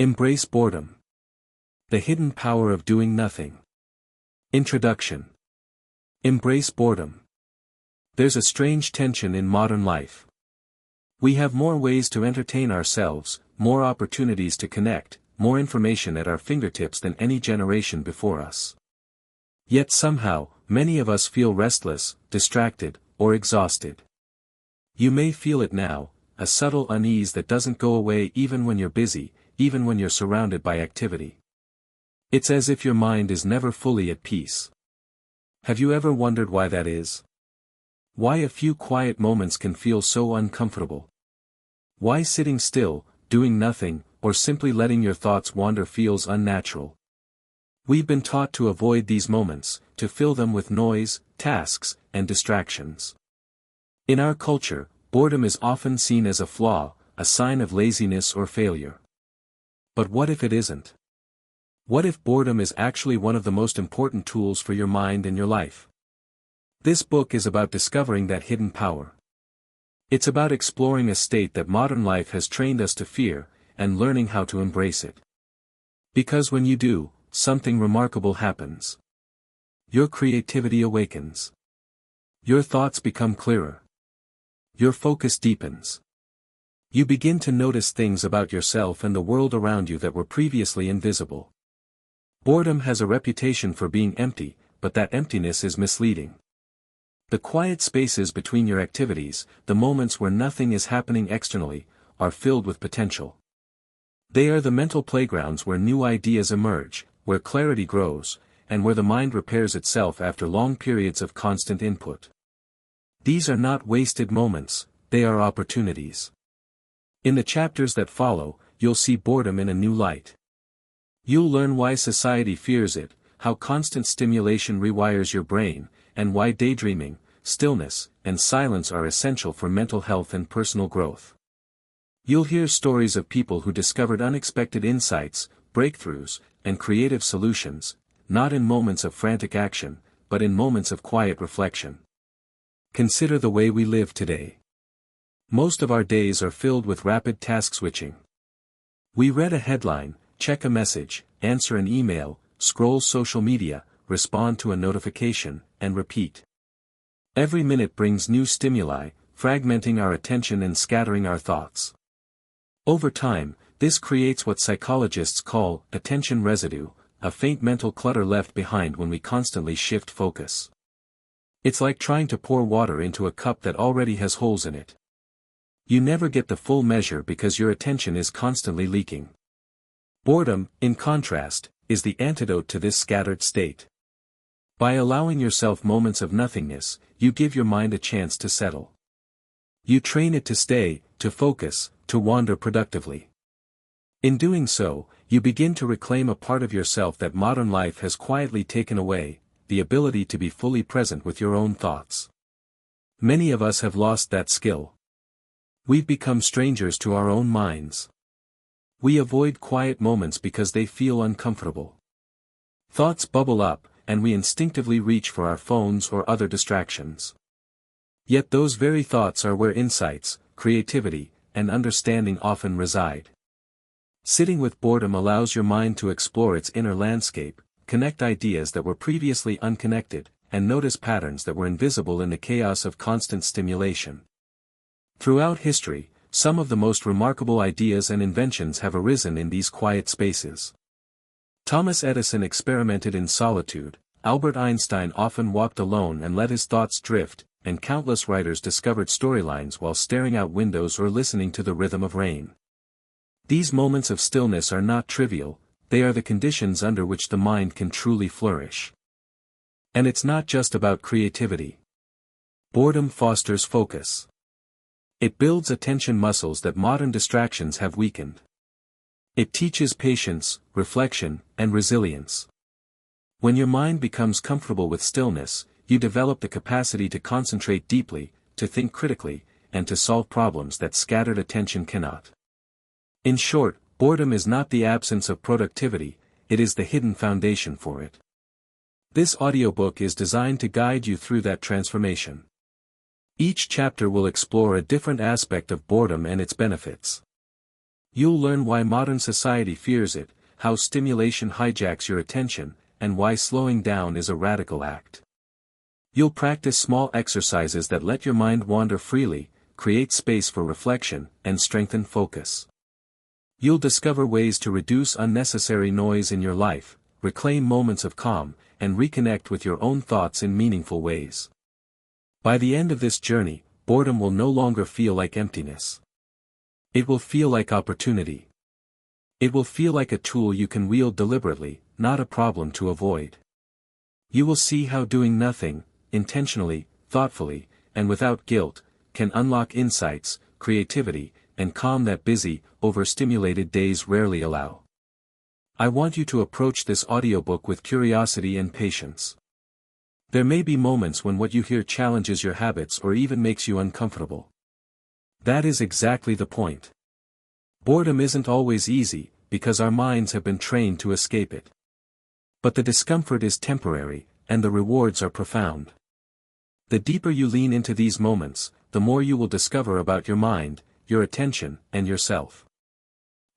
Embrace boredom. The hidden power of doing nothing. Introduction. Embrace boredom. There's a strange tension in modern life. We have more ways to entertain ourselves, more opportunities to connect, more information at our fingertips than any generation before us. Yet somehow, many of us feel restless, distracted, or exhausted. You may feel it now, a subtle unease that doesn't go away even when you're busy, even when you're surrounded by activity. It's as if your mind is never fully at peace. Have you ever wondered why that is? Why a few quiet moments can feel so uncomfortable? Why sitting still, doing nothing, or simply letting your thoughts wander feels unnatural? We've been taught to avoid these moments, to fill them with noise, tasks, and distractions. In our culture, boredom is often seen as a flaw, a sign of laziness or failure. But what if it isn't? What if boredom is actually one of the most important tools for your mind and your life? This book is about discovering that hidden power. It's about exploring a state that modern life has trained us to fear, and learning how to embrace it. Because when you do, something remarkable happens. Your creativity awakens. Your thoughts become clearer. Your focus deepens. You begin to notice things about yourself and the world around you that were previously invisible. Boredom has a reputation for being empty, but that emptiness is misleading. The quiet spaces between your activities, the moments where nothing is happening externally, are filled with potential. They are the mental playgrounds where new ideas emerge, where clarity grows, and where the mind repairs itself after long periods of constant input. These are not wasted moments, they are opportunities. In the chapters that follow, you'll see boredom in a new light. You'll learn why society fears it, how constant stimulation rewires your brain, and why daydreaming, stillness, and silence are essential for mental health and personal growth. You'll hear stories of people who discovered unexpected insights, breakthroughs, and creative solutions, not in moments of frantic action, but in moments of quiet reflection. Consider the way we live today. Most of our days are filled with rapid task switching. We read a headline, check a message, answer an email, scroll social media, respond to a notification, and repeat. Every minute brings new stimuli, fragmenting our attention and scattering our thoughts. Over time, this creates what psychologists call attention residue, a faint mental clutter left behind when we constantly shift focus. It's like trying to pour water into a cup that already has holes in it. You never get the full measure because your attention is constantly leaking. Boredom, in contrast, is the antidote to this scattered state. By allowing yourself moments of nothingness, you give your mind a chance to settle. You train it to stay, to focus, to wander productively. In doing so, you begin to reclaim a part of yourself that modern life has quietly taken away, the ability to be fully present with your own thoughts. Many of us have lost that skill. We've become strangers to our own minds. We avoid quiet moments because they feel uncomfortable. Thoughts bubble up, and we instinctively reach for our phones or other distractions. Yet those very thoughts are where insights, creativity, and understanding often reside. Sitting with boredom allows your mind to explore its inner landscape, connect ideas that were previously unconnected, and notice patterns that were invisible in the chaos of constant stimulation. Throughout history, some of the most remarkable ideas and inventions have arisen in these quiet spaces. Thomas Edison experimented in solitude, Albert Einstein often walked alone and let his thoughts drift, and countless writers discovered storylines while staring out windows or listening to the rhythm of rain. These moments of stillness are not trivial, they are the conditions under which the mind can truly flourish. And it's not just about creativity. Boredom fosters focus. It builds attention muscles that modern distractions have weakened. It teaches patience, reflection, and resilience. When your mind becomes comfortable with stillness, you develop the capacity to concentrate deeply, to think critically, and to solve problems that scattered attention cannot. In short, boredom is not the absence of productivity, it is the hidden foundation for it. This audiobook is designed to guide you through that transformation. Each chapter will explore a different aspect of boredom and its benefits. You'll learn why modern society fears it, how stimulation hijacks your attention, and why slowing down is a radical act. You'll practice small exercises that let your mind wander freely, create space for reflection, and strengthen focus. You'll discover ways to reduce unnecessary noise in your life, reclaim moments of calm, and reconnect with your own thoughts in meaningful ways. By the end of this journey, boredom will no longer feel like emptiness. It will feel like opportunity. It will feel like a tool you can wield deliberately, not a problem to avoid. You will see how doing nothing, intentionally, thoughtfully, and without guilt, can unlock insights, creativity, and calm that busy, overstimulated days rarely allow. I want you to approach this audiobook with curiosity and patience. There may be moments when what you hear challenges your habits or even makes you uncomfortable. That is exactly the point. Boredom isn't always easy, because our minds have been trained to escape it. But the discomfort is temporary, and the rewards are profound. The deeper you lean into these moments, the more you will discover about your mind, your attention, and yourself.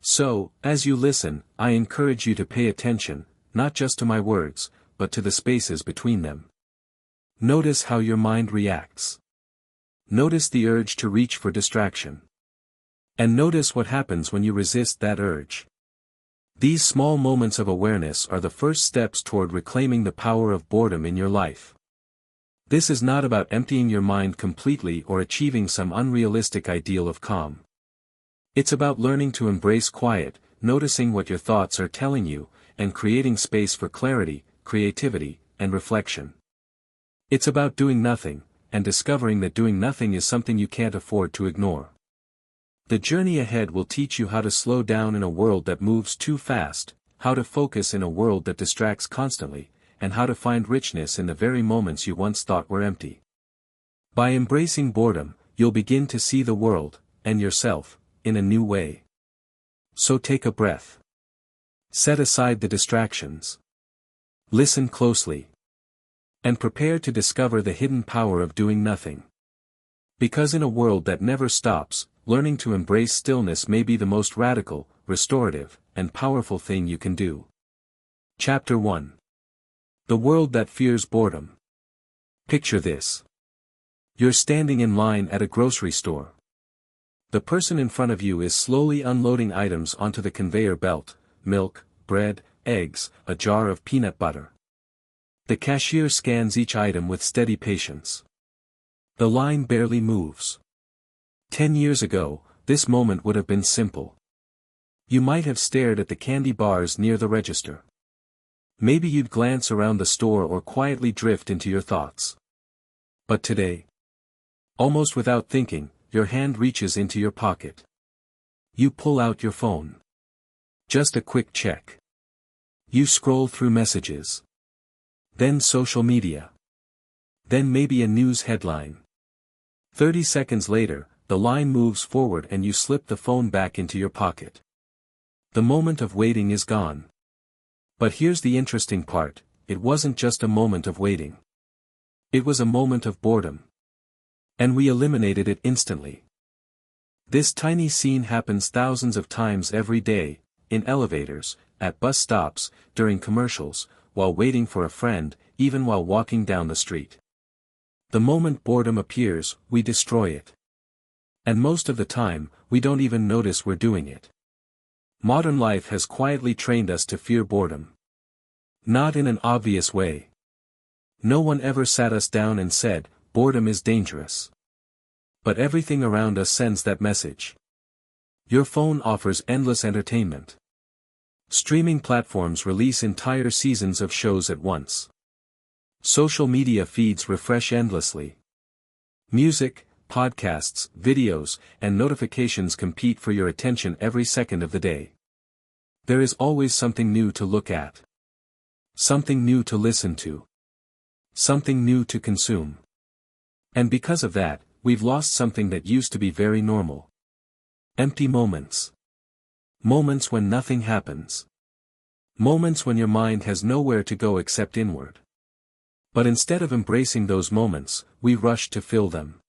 So, as you listen, I encourage you to pay attention, not just to my words, but to the spaces between them. Notice how your mind reacts. Notice the urge to reach for distraction. And notice what happens when you resist that urge. These small moments of awareness are the first steps toward reclaiming the power of boredom in your life. This is not about emptying your mind completely or achieving some unrealistic ideal of calm. It's about learning to embrace quiet, noticing what your thoughts are telling you, and creating space for clarity, creativity, and reflection. It's about doing nothing, and discovering that doing nothing is something you can't afford to ignore. The journey ahead will teach you how to slow down in a world that moves too fast, how to focus in a world that distracts constantly, and how to find richness in the very moments you once thought were empty. By embracing boredom, you'll begin to see the world, and yourself, in a new way. So take a breath. Set aside the distractions. Listen closely. And prepare to discover the hidden power of doing nothing. Because in a world that never stops, learning to embrace stillness may be the most radical, restorative, and powerful thing you can do. Chapter 1. The world that fears boredom. Picture this. You're standing in line at a grocery store. The person in front of you is slowly unloading items onto the conveyor belt: milk, bread, eggs, a jar of peanut butter. The cashier scans each item with steady patience. The line barely moves. 10 years ago, this moment would have been simple. You might have stared at the candy bars near the register. Maybe you'd glance around the store or quietly drift into your thoughts. But today, almost without thinking, your hand reaches into your pocket. You pull out your phone. Just a quick check. You scroll through messages. Then social media. Then maybe a news headline. 30 seconds later, the line moves forward and you slip the phone back into your pocket. The moment of waiting is gone. But here's the interesting part: it wasn't just a moment of waiting. It was a moment of boredom. And we eliminated it instantly. This tiny scene happens thousands of times every day, in elevators, at bus stops, during commercials, while waiting for a friend, even while walking down the street. The moment boredom appears, we destroy it. And most of the time, we don't even notice we're doing it. Modern life has quietly trained us to fear boredom. Not in an obvious way. No one ever sat us down and said, boredom is dangerous. But everything around us sends that message. Your phone offers endless entertainment. Streaming platforms release entire seasons of shows at once. Social media feeds refresh endlessly. Music, podcasts, videos, and notifications compete for your attention every second of the day. There is always something new to look at. Something new to listen to. Something new to consume. And because of that, we've lost something that used to be very normal. Empty moments. Moments when nothing happens. Moments when your mind has nowhere to go except inward. But instead of embracing those moments, we rush to fill them.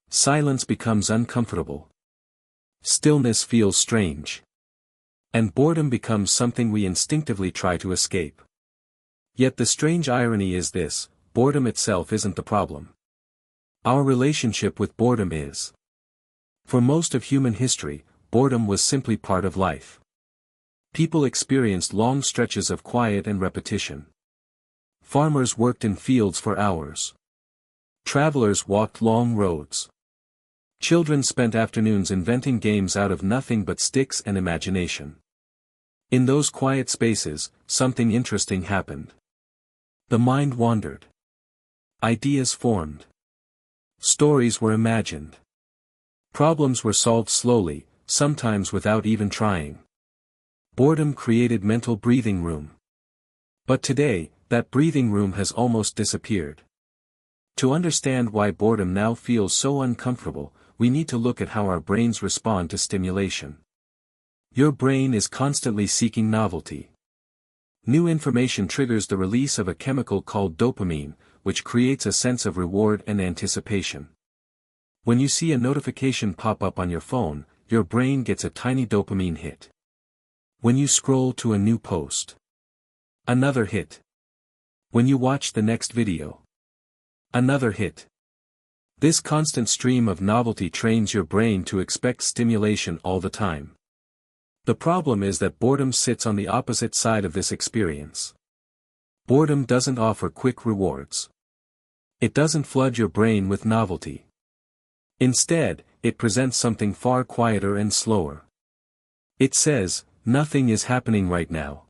Silence becomes uncomfortable. Stillness feels strange. And boredom becomes something we instinctively try to escape. Yet the strange irony is this: boredom itself isn't the problem. Our relationship with boredom is. For most of human history, boredom was simply part of life. People experienced long stretches of quiet and repetition. Farmers worked in fields for hours. Travelers walked long roads. Children spent afternoons inventing games out of nothing but sticks and imagination. In those quiet spaces, something interesting happened. The mind wandered. Ideas formed. Stories were imagined. Problems were solved slowly, sometimes without even trying. Boredom created mental breathing room. But today, that breathing room has almost disappeared. To understand why boredom now feels so uncomfortable, we need to look at how our brains respond to stimulation. Your brain is constantly seeking novelty. New information triggers the release of a chemical called dopamine, which creates a sense of reward and anticipation. When you see a notification pop up on your phone, your brain gets a tiny dopamine hit. When you scroll to a new post, another hit. When you watch the next video, another hit. This constant stream of novelty trains your brain to expect stimulation all the time. The problem is that boredom sits on the opposite side of this experience. Boredom doesn't offer quick rewards. It doesn't flood your brain with novelty. Instead, it presents something far quieter and slower. It says, nothing is happening right now.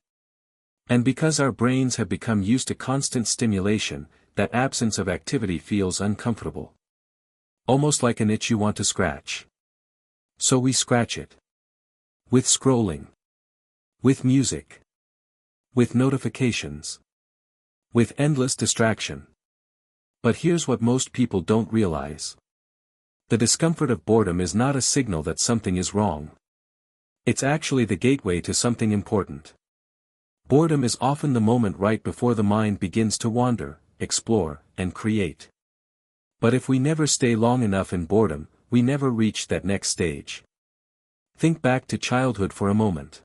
And because our brains have become used to constant stimulation, that absence of activity feels uncomfortable. Almost like an itch you want to scratch. So we scratch it. With scrolling. With music. With notifications. With endless distraction. But here's what most people don't realize. The discomfort of boredom is not a signal that something is wrong. It's actually the gateway to something important. Boredom is often the moment right before the mind begins to wander, explore, and create. But if we never stay long enough in boredom, we never reach that next stage. Think back to childhood for a moment.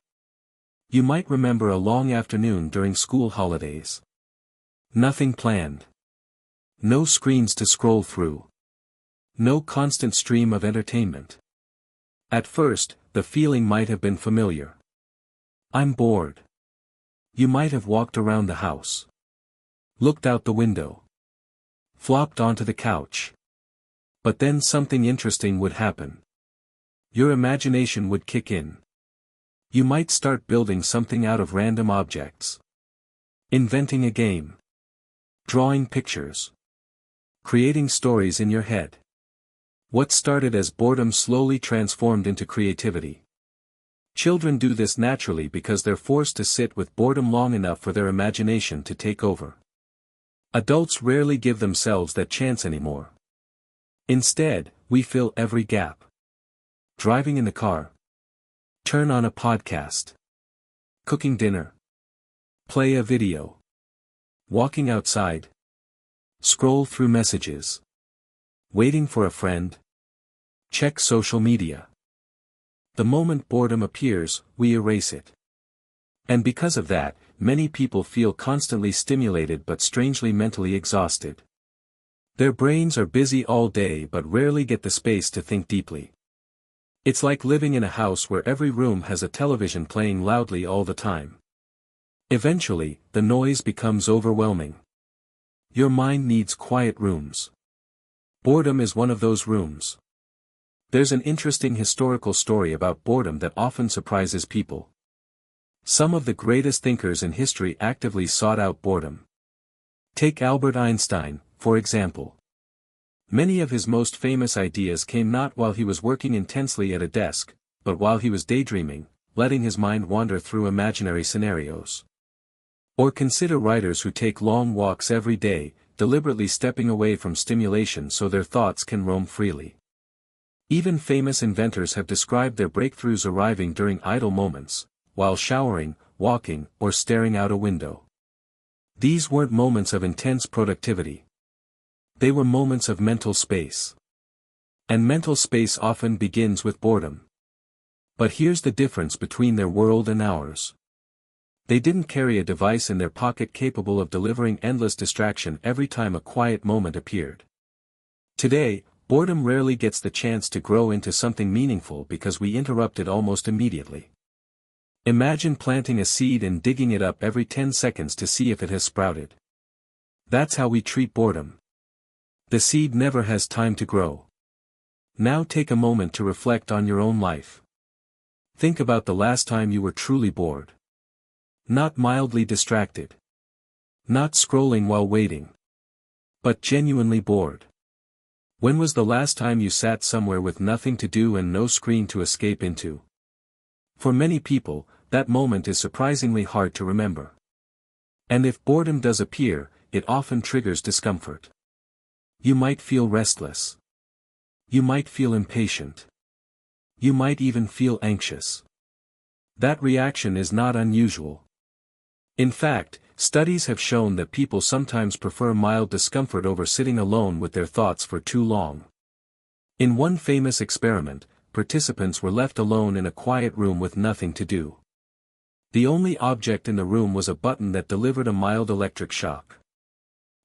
You might remember a long afternoon during school holidays. Nothing planned. No screens to scroll through. No constant stream of entertainment. At first, the feeling might have been familiar. I'm bored. You might have walked around the house. Looked out the window. Flopped onto the couch. But then something interesting would happen. Your imagination would kick in. You might start building something out of random objects. Inventing a game. Drawing pictures. Creating stories in your head. What started as boredom slowly transformed into creativity. Children do this naturally because they're forced to sit with boredom long enough for their imagination to take over. Adults rarely give themselves that chance anymore. Instead, we fill every gap. Driving in the car. Turn on a podcast. Cooking dinner. Play a video. Walking outside. Scroll through messages. Waiting for a friend. Check social media. The moment boredom appears, we erase it. And because of that, many people feel constantly stimulated but strangely mentally exhausted. Their brains are busy all day but rarely get the space to think deeply. It's like living in a house where every room has a television playing loudly all the time. Eventually, the noise becomes overwhelming. Your mind needs quiet rooms. Boredom is one of those rooms. There's an interesting historical story about boredom that often surprises people. Some of the greatest thinkers in history actively sought out boredom. Take Albert Einstein, for example. Many of his most famous ideas came not while he was working intensely at a desk, but while he was daydreaming, letting his mind wander through imaginary scenarios. Or consider writers who take long walks every day, deliberately stepping away from stimulation so their thoughts can roam freely. Even famous inventors have described their breakthroughs arriving during idle moments, while showering, walking, or staring out a window. These weren't moments of intense productivity. They were moments of mental space. And mental space often begins with boredom. But here's the difference between their world and ours. They didn't carry a device in their pocket capable of delivering endless distraction every time a quiet moment appeared. Today, boredom rarely gets the chance to grow into something meaningful because we interrupt it almost immediately. Imagine planting a seed and digging it up every 10 seconds to see if it has sprouted. That's how we treat boredom. The seed never has time to grow. Now take a moment to reflect on your own life. Think about the last time you were truly bored. Not mildly distracted. Not scrolling while waiting. But genuinely bored. When was the last time you sat somewhere with nothing to do and no screen to escape into? For many people, that moment is surprisingly hard to remember. And if boredom does appear, it often triggers discomfort. You might feel restless. You might feel impatient. You might even feel anxious. That reaction is not unusual. In fact, studies have shown that people sometimes prefer mild discomfort over sitting alone with their thoughts for too long. In one famous experiment, participants were left alone in a quiet room with nothing to do. The only object in the room was a button that delivered a mild electric shock.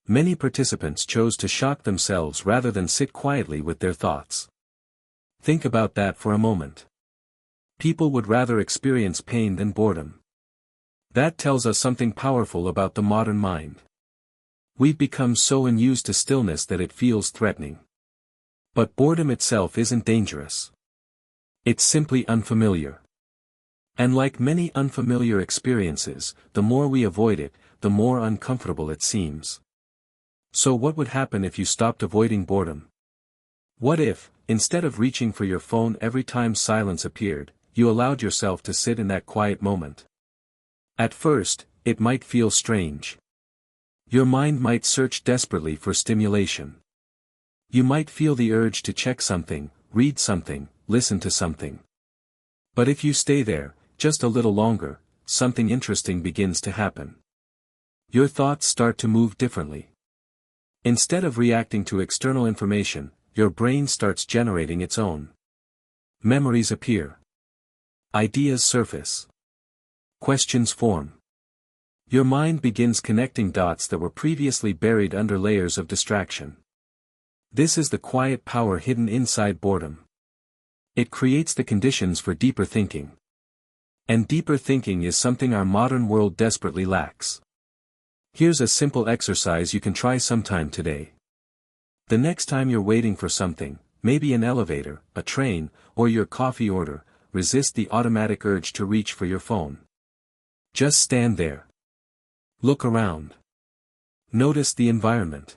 Many participants chose to shock themselves rather than sit quietly with their thoughts. Think about that for a moment. People would rather experience pain than boredom. That tells us something powerful about the modern mind. We've become so unused to stillness that it feels threatening. But boredom itself isn't dangerous. It's simply unfamiliar. And like many unfamiliar experiences, the more we avoid it, the more uncomfortable it seems. So what would happen if you stopped avoiding boredom? What if, instead of reaching for your phone every time silence appeared, you allowed yourself to sit in that quiet moment? At first, it might feel strange. Your mind might search desperately for stimulation. You might feel the urge to check something, read something, listen to something. But if you stay there, just a little longer, something interesting begins to happen. Your thoughts start to move differently. Instead of reacting to external information, your brain starts generating its own. Memories appear. Ideas surface. Questions form. Your mind begins connecting dots that were previously buried under layers of distraction. This is the quiet power hidden inside boredom. It creates the conditions for deeper thinking. And deeper thinking is something our modern world desperately lacks. Here's a simple exercise you can try sometime today. The next time you're waiting for something, maybe an elevator, a train, or your coffee order, resist the automatic urge to reach for your phone. Just stand there. Look around. Notice the environment.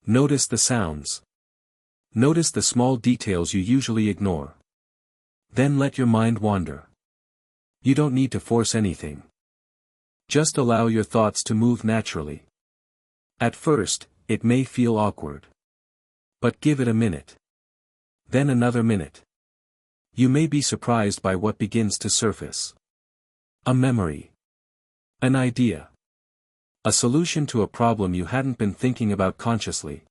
Notice the sounds. Notice the small details you usually ignore. Then let your mind wander. You don't need to force anything. Just allow your thoughts to move naturally. At first, it may feel awkward. But give it a minute. Then another minute. You may be surprised by what begins to surface. A memory. An idea. A solution to a problem you hadn't been thinking about consciously.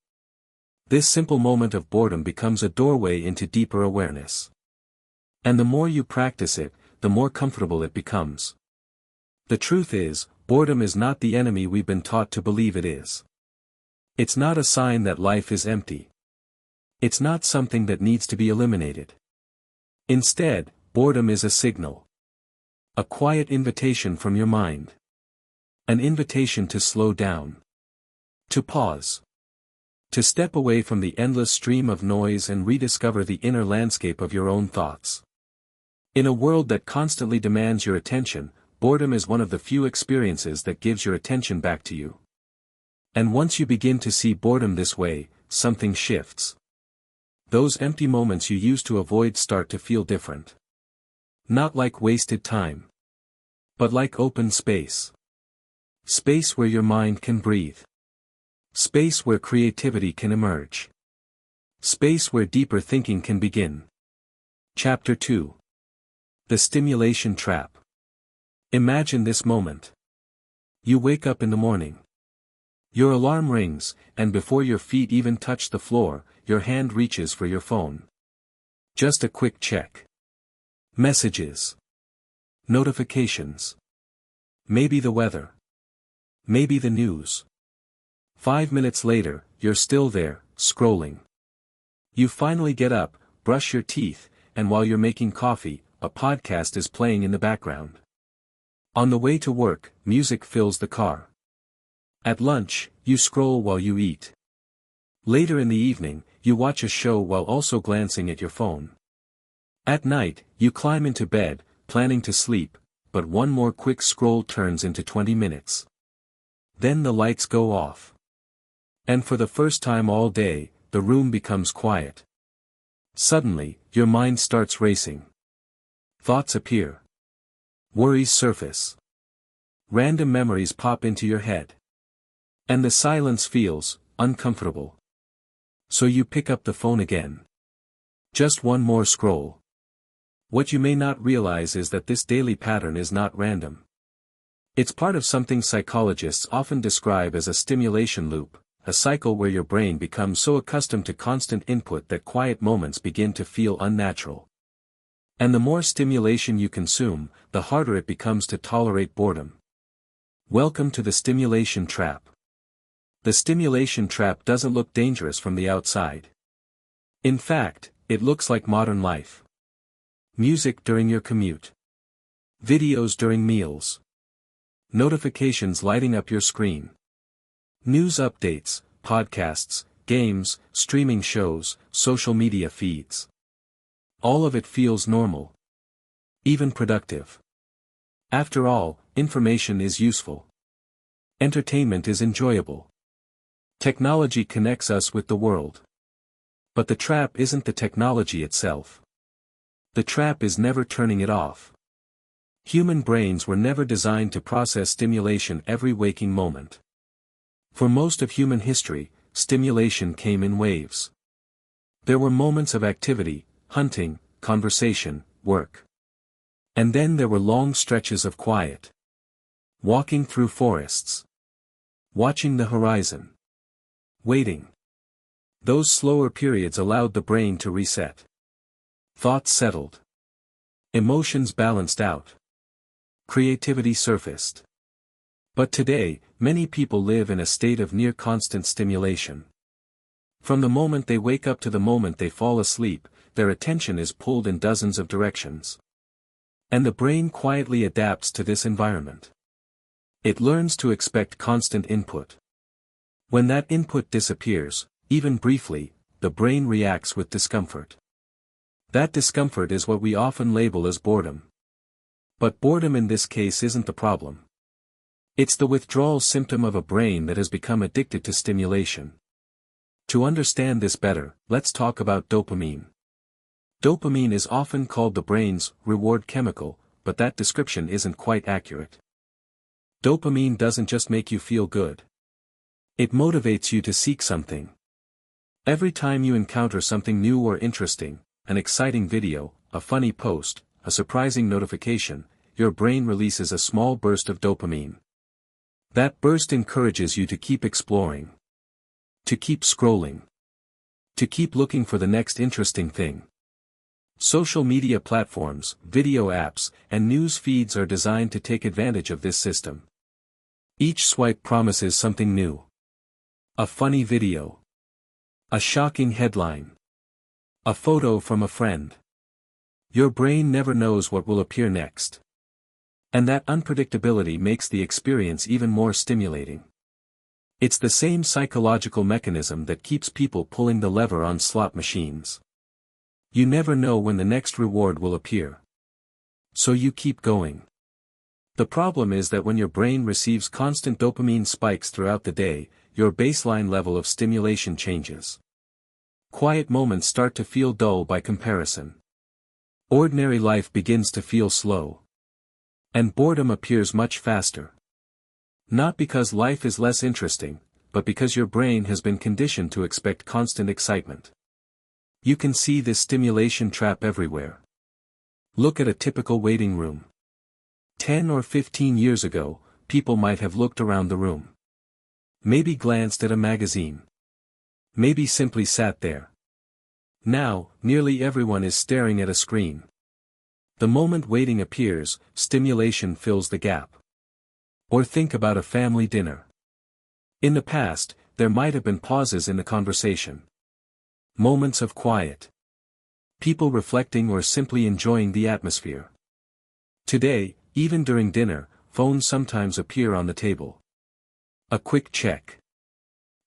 This simple moment of boredom becomes a doorway into deeper awareness. And the more you practice it, the more comfortable it becomes. The truth is, boredom is not the enemy we've been taught to believe it is. It's not a sign that life is empty. It's not something that needs to be eliminated. Instead, boredom is a signal. A quiet invitation from your mind. An invitation to slow down. To pause. To step away from the endless stream of noise and rediscover the inner landscape of your own thoughts. In a world that constantly demands your attention, boredom is one of the few experiences that gives your attention back to you. And once you begin to see boredom this way, something shifts. Those empty moments you used to avoid start to feel different. Not like wasted time. But like open space. Space where your mind can breathe. Space where creativity can emerge. Space where deeper thinking can begin. Chapter 2. The Stimulation Trap. Imagine this moment. You wake up in the morning. Your alarm rings, and before your feet even touch the floor, your hand reaches for your phone. Just a quick check. Messages. Notifications. Maybe the weather. Maybe the news. 5 minutes later, you're still there, scrolling. You finally get up, brush your teeth, and while you're making coffee, a podcast is playing in the background. On the way to work, music fills the car. At lunch, you scroll while you eat. Later in the evening, you watch a show while also glancing at your phone. At night, you climb into bed, planning to sleep, but one more quick scroll turns into 20 minutes. Then the lights go off. And for the first time all day, the room becomes quiet. Suddenly, your mind starts racing. Thoughts appear. Worries surface. Random memories pop into your head. And the silence feels uncomfortable. So you pick up the phone again. Just one more scroll. What you may not realize is that this daily pattern is not random. It's part of something psychologists often describe as a stimulation loop, a cycle where your brain becomes so accustomed to constant input that quiet moments begin to feel unnatural. And the more stimulation you consume, the harder it becomes to tolerate boredom. Welcome to the stimulation trap. The stimulation trap doesn't look dangerous from the outside. In fact, it looks like modern life. Music during your commute. Videos during meals. Notifications lighting up your screen. News updates, podcasts, games, streaming shows, social media feeds. All of it feels normal. Even productive. After all, information is useful. Entertainment is enjoyable. Technology connects us with the world. But the trap isn't the technology itself. The trap is never turning it off. Human brains were never designed to process stimulation every waking moment. For most of human history, stimulation came in waves. There were moments of activity, hunting, conversation, work. And then there were long stretches of quiet. Walking through forests. Watching the horizon. Waiting. Those slower periods allowed the brain to reset. Thoughts settled. Emotions balanced out. Creativity surfaced. But today, many people live in a state of near constant stimulation. From the moment they wake up to the moment they fall asleep, their attention is pulled in dozens of directions. And the brain quietly adapts to this environment. It learns to expect constant input. When that input disappears, even briefly, the brain reacts with discomfort. That discomfort is what we often label as boredom. But boredom in this case isn't the problem. It's the withdrawal symptom of a brain that has become addicted to stimulation. To understand this better, let's talk about dopamine. Dopamine is often called the brain's reward chemical, but that description isn't quite accurate. Dopamine doesn't just make you feel good. It motivates you to seek something. Every time you encounter something new or interesting, an exciting video, a funny post, a surprising notification, your brain releases a small burst of dopamine. That burst encourages you to keep exploring. To keep scrolling. To keep looking for the next interesting thing. Social media platforms, video apps, and news feeds are designed to take advantage of this system. Each swipe promises something new. A funny video. A shocking headline. A photo from a friend. Your brain never knows what will appear next. And that unpredictability makes the experience even more stimulating. It's the same psychological mechanism that keeps people pulling the lever on slot machines. You never know when the next reward will appear. So you keep going. The problem is that when your brain receives constant dopamine spikes throughout the day, your baseline level of stimulation changes. Quiet moments start to feel dull by comparison. Ordinary life begins to feel slow. And boredom appears much faster. Not because life is less interesting, but because your brain has been conditioned to expect constant excitement. You can see this stimulation trap everywhere. Look at a typical waiting room. 10 or 15 years ago, people might have looked around the room. Maybe glanced at a magazine. Maybe simply sat there. Now, nearly everyone is staring at a screen. The moment waiting appears, stimulation fills the gap. Or think about a family dinner. In the past, there might have been pauses in the conversation. Moments of quiet. People reflecting or simply enjoying the atmosphere. Today, even during dinner, phones sometimes appear on the table. A quick check.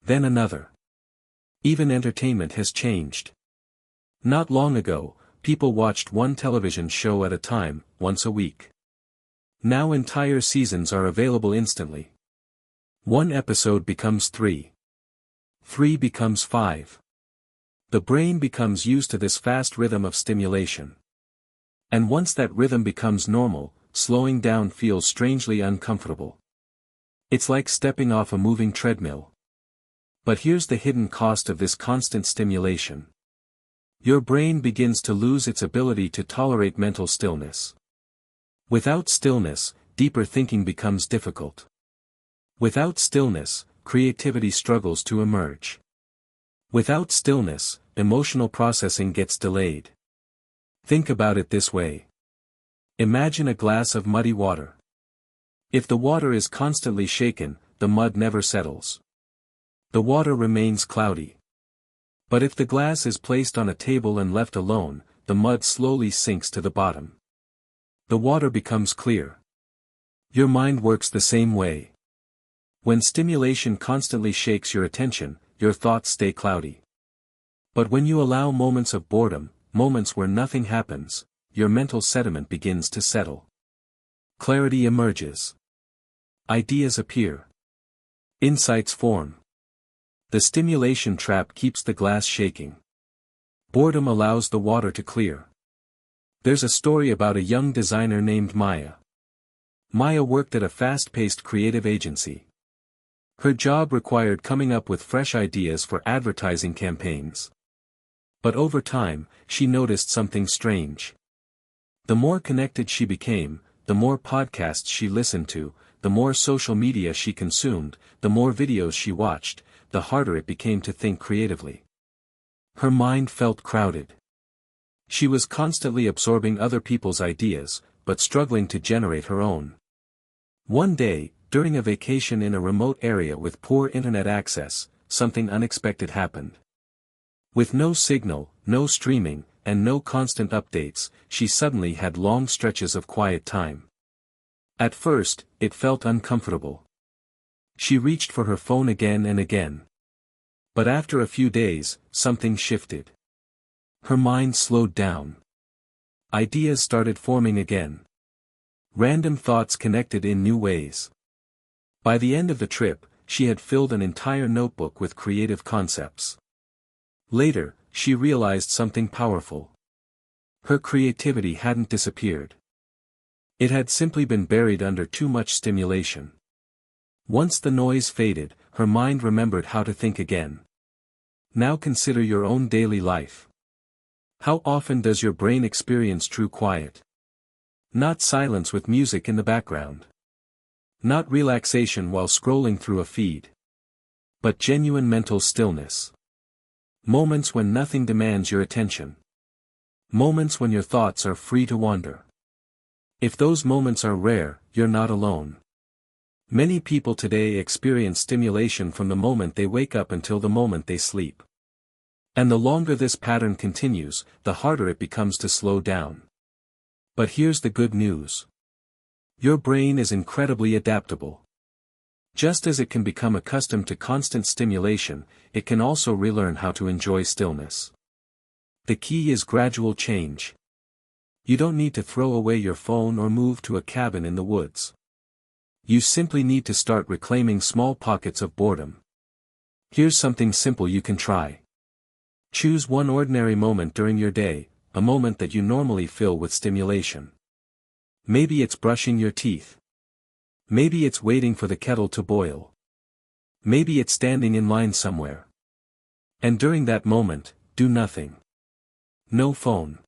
Then another. Even entertainment has changed. Not long ago, people watched one television show at a time, once a week. Now entire seasons are available instantly. One episode becomes 3. 3 becomes 5. The brain becomes used to this fast rhythm of stimulation. And once that rhythm becomes normal, slowing down feels strangely uncomfortable. It's like stepping off a moving treadmill. But here's the hidden cost of this constant stimulation. Your brain begins to lose its ability to tolerate mental stillness. Without stillness, deeper thinking becomes difficult. Without stillness, creativity struggles to emerge. Without stillness, emotional processing gets delayed. Think about it this way. Imagine a glass of muddy water. If the water is constantly shaken, the mud never settles. The water remains cloudy. But if the glass is placed on a table and left alone, the mud slowly sinks to the bottom. The water becomes clear. Your mind works the same way. When stimulation constantly shakes your attention, your thoughts stay cloudy. But when you allow moments of boredom, moments where nothing happens, your mental sediment begins to settle. Clarity emerges. Ideas appear. Insights form. The stimulation trap keeps the glass shaking. Boredom allows the water to clear. There's a story about a young designer named Maya. Maya worked at a fast-paced creative agency. Her job required coming up with fresh ideas for advertising campaigns. But over time, she noticed something strange. The more connected she became, the more podcasts she listened to, the more social media she consumed, the more videos she watched, the harder it became to think creatively. Her mind felt crowded. She was constantly absorbing other people's ideas, but struggling to generate her own. One day, during a vacation in a remote area with poor internet access, something unexpected happened. With no signal, no streaming, and no constant updates, she suddenly had long stretches of quiet time. At first, it felt uncomfortable. She reached for her phone again and again. But after a few days, something shifted. Her mind slowed down. Ideas started forming again. Random thoughts connected in new ways. By the end of the trip, she had filled an entire notebook with creative concepts. Later, she realized something powerful. Her creativity hadn't disappeared. It had simply been buried under too much stimulation. Once the noise faded, her mind remembered how to think again. Now consider your own daily life. How often does your brain experience true quiet? Not silence with music in the background. Not relaxation while scrolling through a feed. But genuine mental stillness. Moments when nothing demands your attention. Moments when your thoughts are free to wander. If those moments are rare, you're not alone. Many people today experience stimulation from the moment they wake up until the moment they sleep. And the longer this pattern continues, the harder it becomes to slow down. But here's the good news. Your brain is incredibly adaptable. Just as it can become accustomed to constant stimulation, it can also relearn how to enjoy stillness. The key is gradual change. You don't need to throw away your phone or move to a cabin in the woods. You simply need to start reclaiming small pockets of boredom. Here's something simple you can try. Choose one ordinary moment during your day, a moment that you normally fill with stimulation. Maybe it's brushing your teeth. Maybe it's waiting for the kettle to boil. Maybe it's standing in line somewhere. And during that moment, do nothing. No phone.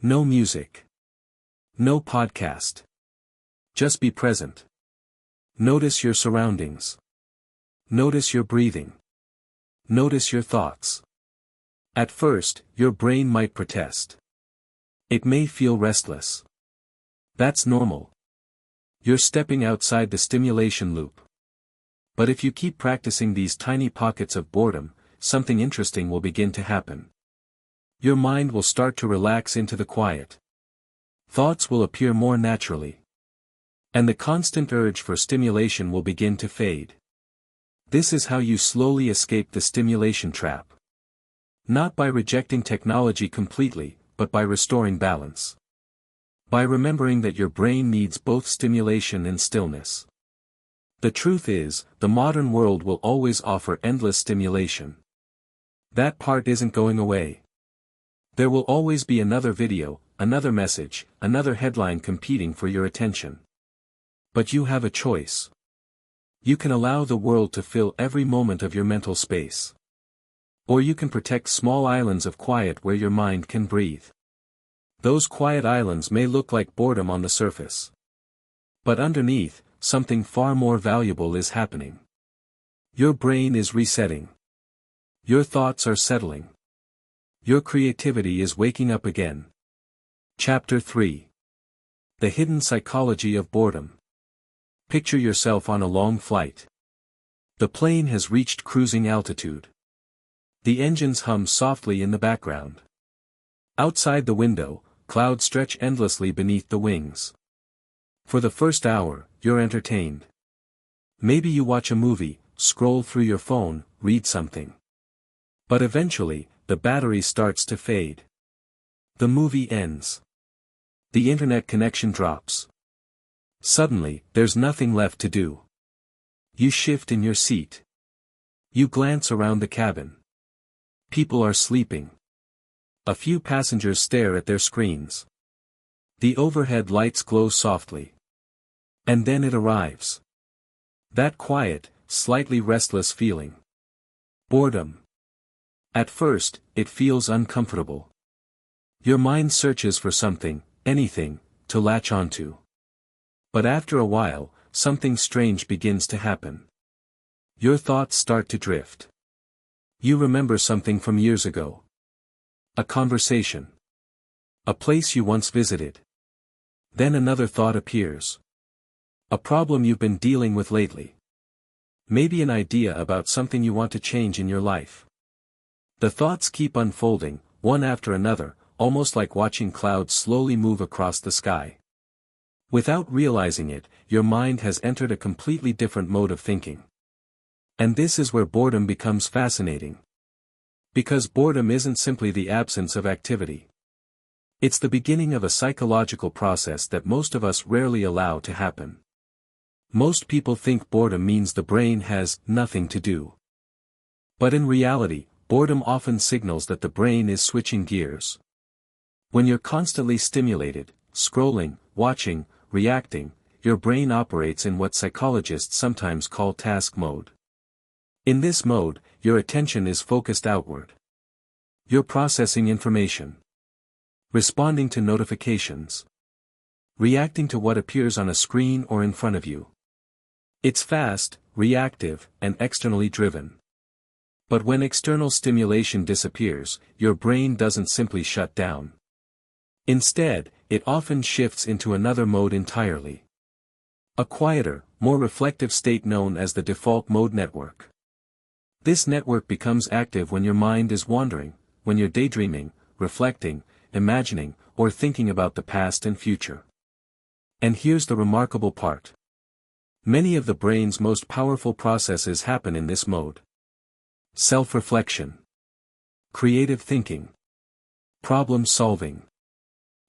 No music. No podcast. Just be present. Notice your surroundings. Notice your breathing. Notice your thoughts. At first, your brain might protest. It may feel restless. That's normal. You're stepping outside the stimulation loop. But if you keep practicing these tiny pockets of boredom, something interesting will begin to happen. Your mind will start to relax into the quiet. Thoughts will appear more naturally. And the constant urge for stimulation will begin to fade. This is how you slowly escape the stimulation trap. Not by rejecting technology completely, but by restoring balance. By remembering that your brain needs both stimulation and stillness. The truth is, the modern world will always offer endless stimulation. That part isn't going away. There will always be another video, another message, another headline competing for your attention. But you have a choice. You can allow the world to fill every moment of your mental space. Or you can protect small islands of quiet where your mind can breathe. Those quiet islands may look like boredom on the surface. But underneath, something far more valuable is happening. Your brain is resetting. Your thoughts are settling. Your creativity is waking up again. Chapter 3. The Hidden Psychology of Boredom. Picture yourself on a long flight. The plane has reached cruising altitude. The engines hum softly in the background. Outside the window, clouds stretch endlessly beneath the wings. For the first hour, you're entertained. Maybe you watch a movie, scroll through your phone, read something. But eventually, the battery starts to fade. The movie ends. The internet connection drops. Suddenly, there's nothing left to do. You shift in your seat. You glance around the cabin. People are sleeping. A few passengers stare at their screens. The overhead lights glow softly. And then it arrives. That quiet, slightly restless feeling. Boredom. At first, it feels uncomfortable. Your mind searches for something, anything, to latch onto. But after a while, something strange begins to happen. Your thoughts start to drift. You remember something from years ago. A conversation. A place you once visited. Then another thought appears. A problem you've been dealing with lately. Maybe an idea about something you want to change in your life. The thoughts keep unfolding, one after another, almost like watching clouds slowly move across the sky. Without realizing it, your mind has entered a completely different mode of thinking. And this is where boredom becomes fascinating. Because boredom isn't simply the absence of activity. It's the beginning of a psychological process that most of us rarely allow to happen. Most people think boredom means the brain has nothing to do. But in reality, boredom often signals that the brain is switching gears. When you're constantly stimulated, scrolling, watching, reacting, your brain operates in what psychologists sometimes call task mode. In this mode, your attention is focused outward. You're processing information. Responding to notifications. Reacting to what appears on a screen or in front of you. It's fast, reactive, and externally driven. But when external stimulation disappears, your brain doesn't simply shut down. Instead, it often shifts into another mode entirely. A quieter, more reflective state known as the default mode network. This network becomes active when your mind is wandering, when you're daydreaming, reflecting, imagining, or thinking about the past and future. And here's the remarkable part. Many of the brain's most powerful processes happen in this mode. Self-reflection. Creative thinking. Problem solving.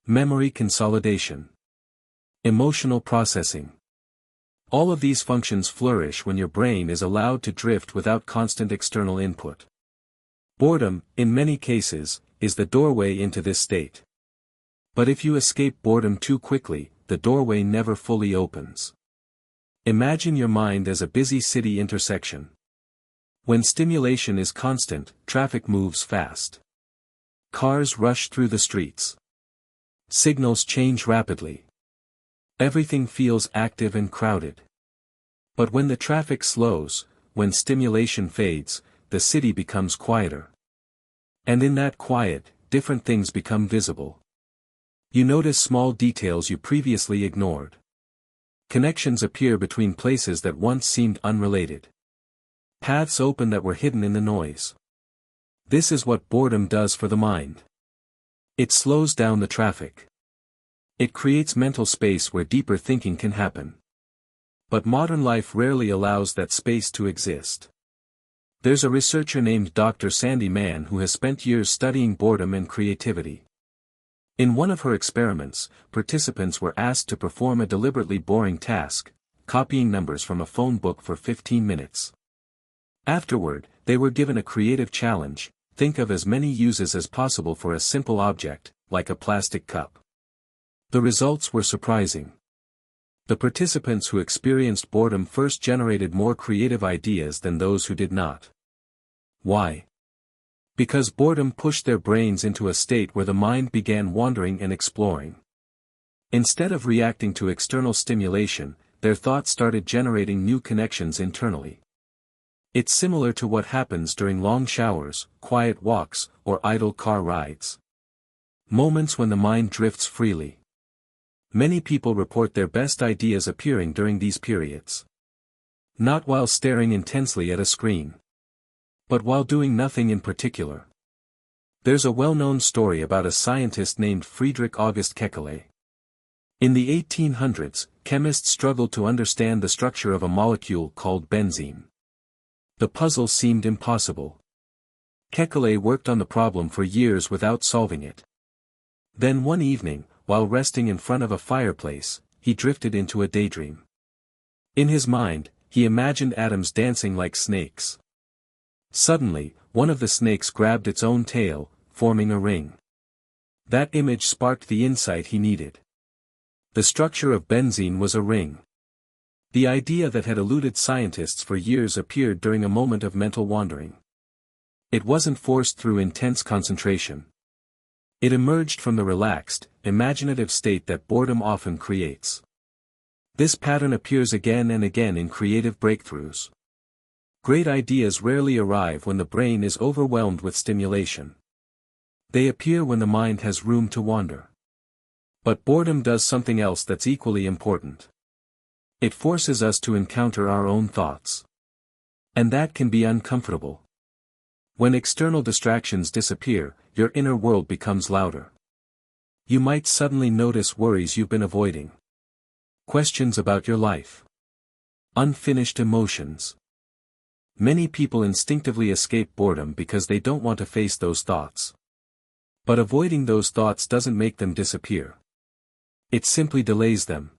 Memory consolidation. Emotional processing. All of these functions flourish when your brain is allowed to drift without constant external input. Boredom, in many cases, is the doorway into this state. But if you escape boredom too quickly, the doorway never fully opens. Imagine your mind as a busy city intersection. When stimulation is constant, traffic moves fast. Cars rush through the streets. Signals change rapidly. Everything feels active and crowded. But when the traffic slows, when stimulation fades, the city becomes quieter. And in that quiet, different things become visible. You notice small details you previously ignored. Connections appear between places that once seemed unrelated. Paths open that were hidden in the noise. This is what boredom does for the mind. It slows down the traffic. It creates mental space where deeper thinking can happen. But modern life rarely allows that space to exist. There's a researcher named Dr. Sandy Mann who has spent years studying boredom and creativity. In one of her experiments, participants were asked to perform a deliberately boring task, copying numbers from a phone book for 15 minutes. Afterward, they were given a creative challenge: think of as many uses as possible for a simple object, like a plastic cup. The results were surprising. The participants who experienced boredom first generated more creative ideas than those who did not. Why? Because boredom pushed their brains into a state where the mind began wandering and exploring. Instead of reacting to external stimulation, their thoughts started generating new connections internally. It's similar to what happens during long showers, quiet walks, or idle car rides. Moments when the mind drifts freely. Many people report their best ideas appearing during these periods. Not while staring intensely at a screen, but while doing nothing in particular. There's a well-known story about a scientist named Friedrich August Kekulé. In the 1800s, chemists struggled to understand the structure of a molecule called benzene. The puzzle seemed impossible. Kekulé worked on the problem for years without solving it. Then one evening, while resting in front of a fireplace, he drifted into a daydream. In his mind, he imagined atoms dancing like snakes. Suddenly, one of the snakes grabbed its own tail, forming a ring. That image sparked the insight he needed. The structure of benzene was a ring. The idea that had eluded scientists for years appeared during a moment of mental wandering. It wasn't forced through intense concentration. It emerged from the relaxed, imaginative state that boredom often creates. This pattern appears again and again in creative breakthroughs. Great ideas rarely arrive when the brain is overwhelmed with stimulation. They appear when the mind has room to wander. But boredom does something else that's equally important. It forces us to encounter our own thoughts. And that can be uncomfortable. When external distractions disappear, your inner world becomes louder. You might suddenly notice worries you've been avoiding. Questions about your life. Unfinished emotions. Many people instinctively escape boredom because they don't want to face those thoughts. But avoiding those thoughts doesn't make them disappear. It simply delays them.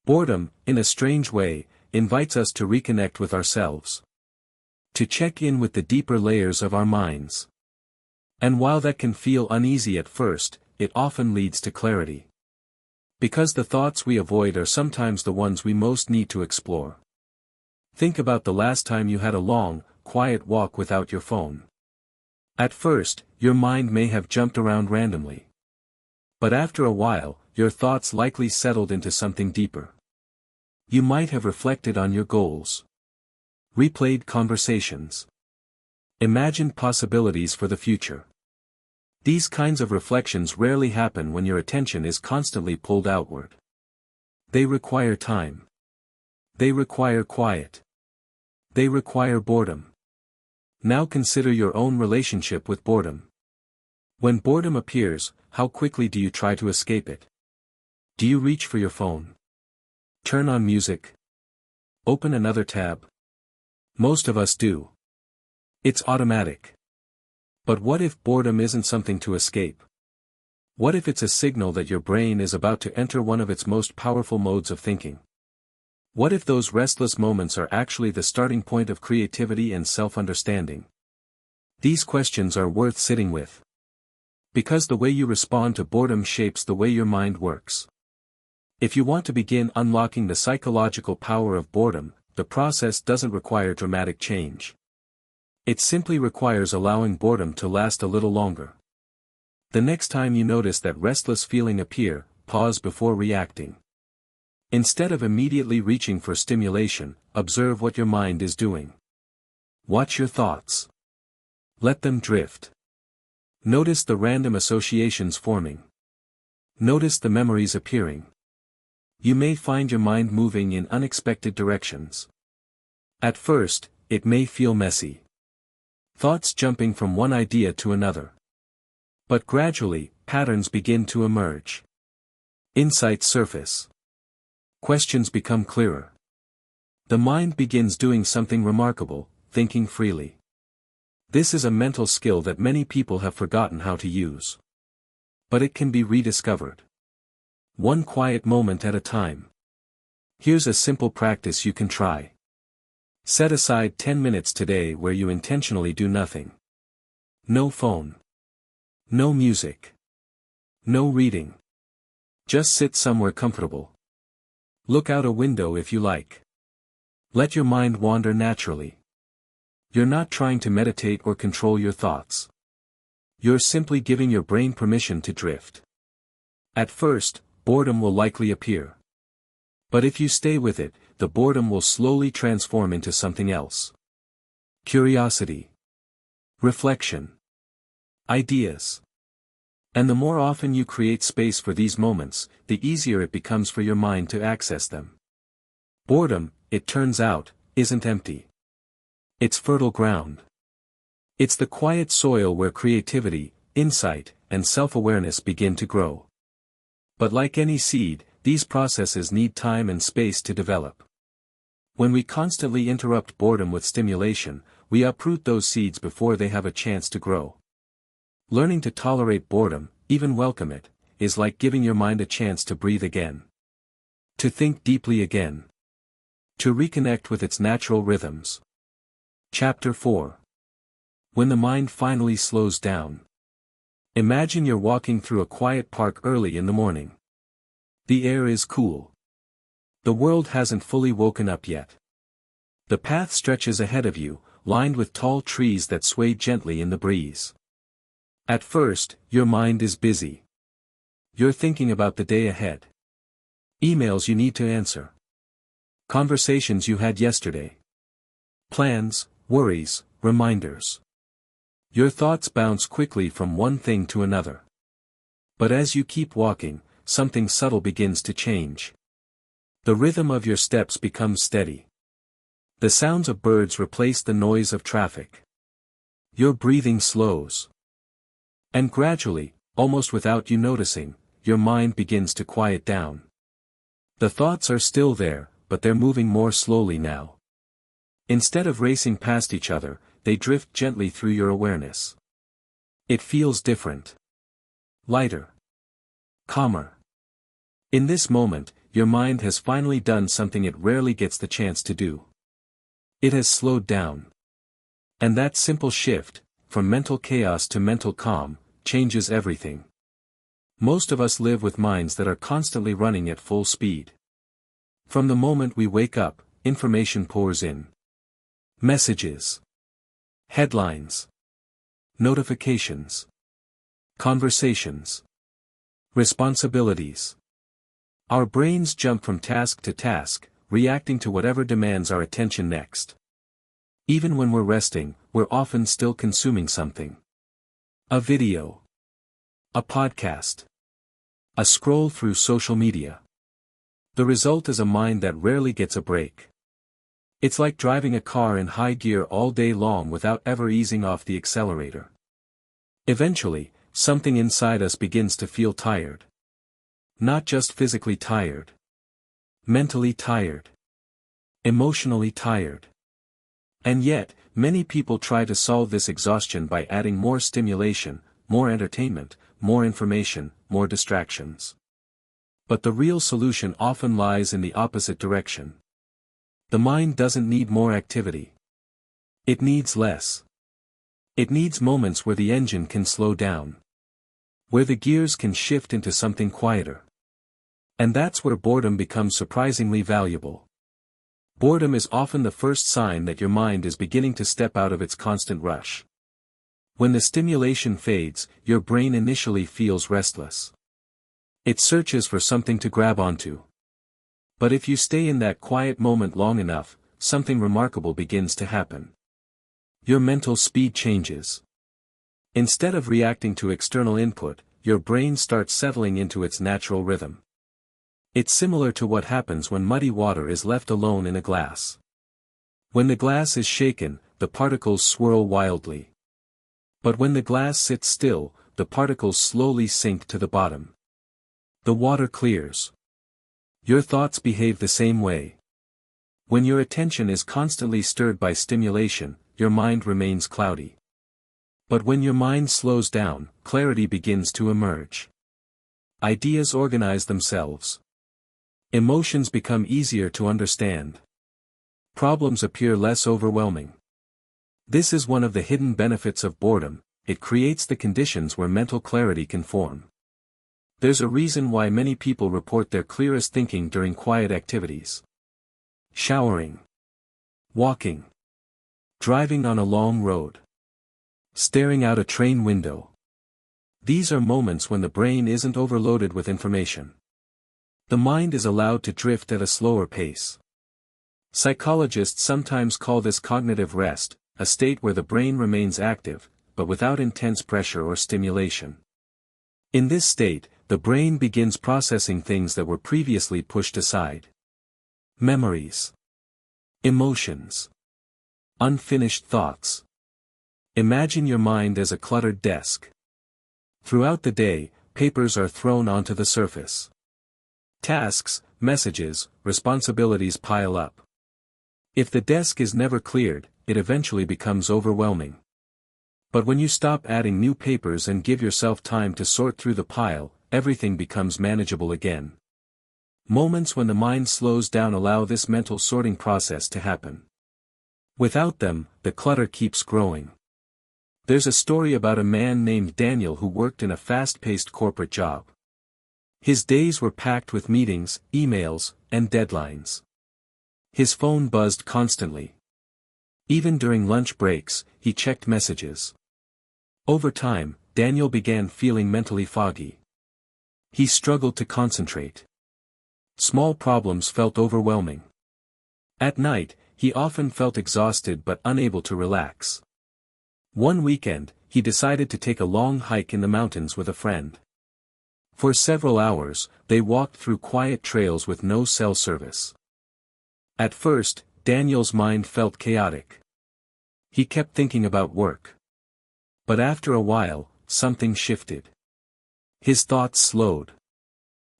Boredom, in a strange way, invites us to reconnect with ourselves. To check in with the deeper layers of our minds. And while that can feel uneasy at first, it often leads to clarity. Because the thoughts we avoid are sometimes the ones we most need to explore. Think about the last time you had a long, quiet walk without your phone. At first, your mind may have jumped around randomly. But after a while, your thoughts likely settled into something deeper. You might have reflected on your goals. Replayed conversations. Imagined possibilities for the future. These kinds of reflections rarely happen when your attention is constantly pulled outward. They require time. They require quiet. They require boredom. Now consider your own relationship with boredom. When boredom appears, how quickly do you try to escape it? Do you reach for your phone? Turn on music? Open another tab? Most of us do. It's automatic. But what if boredom isn't something to escape? What if it's a signal that your brain is about to enter one of its most powerful modes of thinking? What if those restless moments are actually the starting point of creativity and self-understanding? These questions are worth sitting with. Because the way you respond to boredom shapes the way your mind works. If you want to begin unlocking the psychological power of boredom, the process doesn't require dramatic change. It simply requires allowing boredom to last a little longer. The next time you notice that restless feeling appear, pause before reacting. Instead of immediately reaching for stimulation, observe what your mind is doing. Watch your thoughts. Let them drift. Notice the random associations forming. Notice the memories appearing. You may find your mind moving in unexpected directions. At first, it may feel messy. Thoughts jumping from one idea to another. But gradually, patterns begin to emerge. Insights surface. Questions become clearer. The mind begins doing something remarkable, thinking freely. This is a mental skill that many people have forgotten how to use. But it can be rediscovered. One quiet moment at a time. Here's a simple practice you can try. Set aside 10 minutes today where you intentionally do nothing. No phone. No music. No reading. Just sit somewhere comfortable. Look out a window if you like. Let your mind wander naturally. You're not trying to meditate or control your thoughts. You're simply giving your brain permission to drift. At first, boredom will likely appear. But if you stay with it, the boredom will slowly transform into something else. Curiosity. Reflection. Ideas. And the more often you create space for these moments, the easier it becomes for your mind to access them. Boredom, it turns out, isn't empty. It's fertile ground. It's the quiet soil where creativity, insight, and self-awareness begin to grow. But like any seed, these processes need time and space to develop. When we constantly interrupt boredom with stimulation, we uproot those seeds before they have a chance to grow. Learning to tolerate boredom, even welcome it, is like giving your mind a chance to breathe again. To think deeply again. To reconnect with its natural rhythms. Chapter 4. When the mind finally slows down. Imagine you're walking through a quiet park early in the morning. The air is cool. The world hasn't fully woken up yet. The path stretches ahead of you, lined with tall trees that sway gently in the breeze. At first, your mind is busy. You're thinking about the day ahead. Emails you need to answer. Conversations you had yesterday. Plans, worries, reminders. Your thoughts bounce quickly from one thing to another. But as you keep walking, something subtle begins to change. The rhythm of your steps becomes steady. The sounds of birds replace the noise of traffic. Your breathing slows. And gradually, almost without you noticing, your mind begins to quiet down. The thoughts are still there, but they're moving more slowly now. Instead of racing past each other, they drift gently through your awareness. It feels different. Lighter. Calmer. In this moment, your mind has finally done something it rarely gets the chance to do. It has slowed down. And that simple shift, from mental chaos to mental calm, changes everything. Most of us live with minds that are constantly running at full speed. From the moment we wake up, information pours in. Messages. Headlines. Notifications. Conversations. Responsibilities. Our brains jump from task to task, reacting to whatever demands our attention next. Even when we're resting, we're often still consuming something. A video. A podcast. A scroll through social media. The result is a mind that rarely gets a break. It's like driving a car in high gear all day long without ever easing off the accelerator. Eventually, something inside us begins to feel tired. Not just physically tired. Mentally tired. Emotionally tired. And yet, many people try to solve this exhaustion by adding more stimulation, more entertainment, more information, more distractions. But the real solution often lies in the opposite direction. The mind doesn't need more activity. It needs less. It needs moments where the engine can slow down. Where the gears can shift into something quieter. And that's where boredom becomes surprisingly valuable. Boredom is often the first sign that your mind is beginning to step out of its constant rush. When the stimulation fades, your brain initially feels restless. It searches for something to grab onto. But if you stay in that quiet moment long enough, something remarkable begins to happen. Your mental speed changes. Instead of reacting to external input, your brain starts settling into its natural rhythm. It's similar to what happens when muddy water is left alone in a glass. When the glass is shaken, the particles swirl wildly. But when the glass sits still, the particles slowly sink to the bottom. The water clears. Your thoughts behave the same way. When your attention is constantly stirred by stimulation, your mind remains cloudy. But when your mind slows down, clarity begins to emerge. Ideas organize themselves. Emotions become easier to understand. Problems appear less overwhelming. This is one of the hidden benefits of boredom. It creates the conditions where mental clarity can form. There's a reason why many people report their clearest thinking during quiet activities. Showering. Walking. Driving on a long road. Staring out a train window. These are moments when the brain isn't overloaded with information. The mind is allowed to drift at a slower pace. Psychologists sometimes call this cognitive rest, a state where the brain remains active, but without intense pressure or stimulation. In this state, the brain begins processing things that were previously pushed aside. Memories. Emotions. Unfinished thoughts. Imagine your mind as a cluttered desk. Throughout the day, papers are thrown onto the surface. Tasks, messages, responsibilities pile up. If the desk is never cleared, it eventually becomes overwhelming. But when you stop adding new papers and give yourself time to sort through the pile, everything becomes manageable again. Moments when the mind slows down allow this mental sorting process to happen. Without them, the clutter keeps growing. There's a story about a man named Daniel who worked in a fast-paced corporate job. His days were packed with meetings, emails, and deadlines. His phone buzzed constantly. Even during lunch breaks, he checked messages. Over time, Daniel began feeling mentally foggy. He struggled to concentrate. Small problems felt overwhelming. At night, he often felt exhausted but unable to relax. One weekend, he decided to take a long hike in the mountains with a friend. For several hours, they walked through quiet trails with no cell service. At first, Daniel's mind felt chaotic. He kept thinking about work. But after a while, something shifted. His thoughts slowed.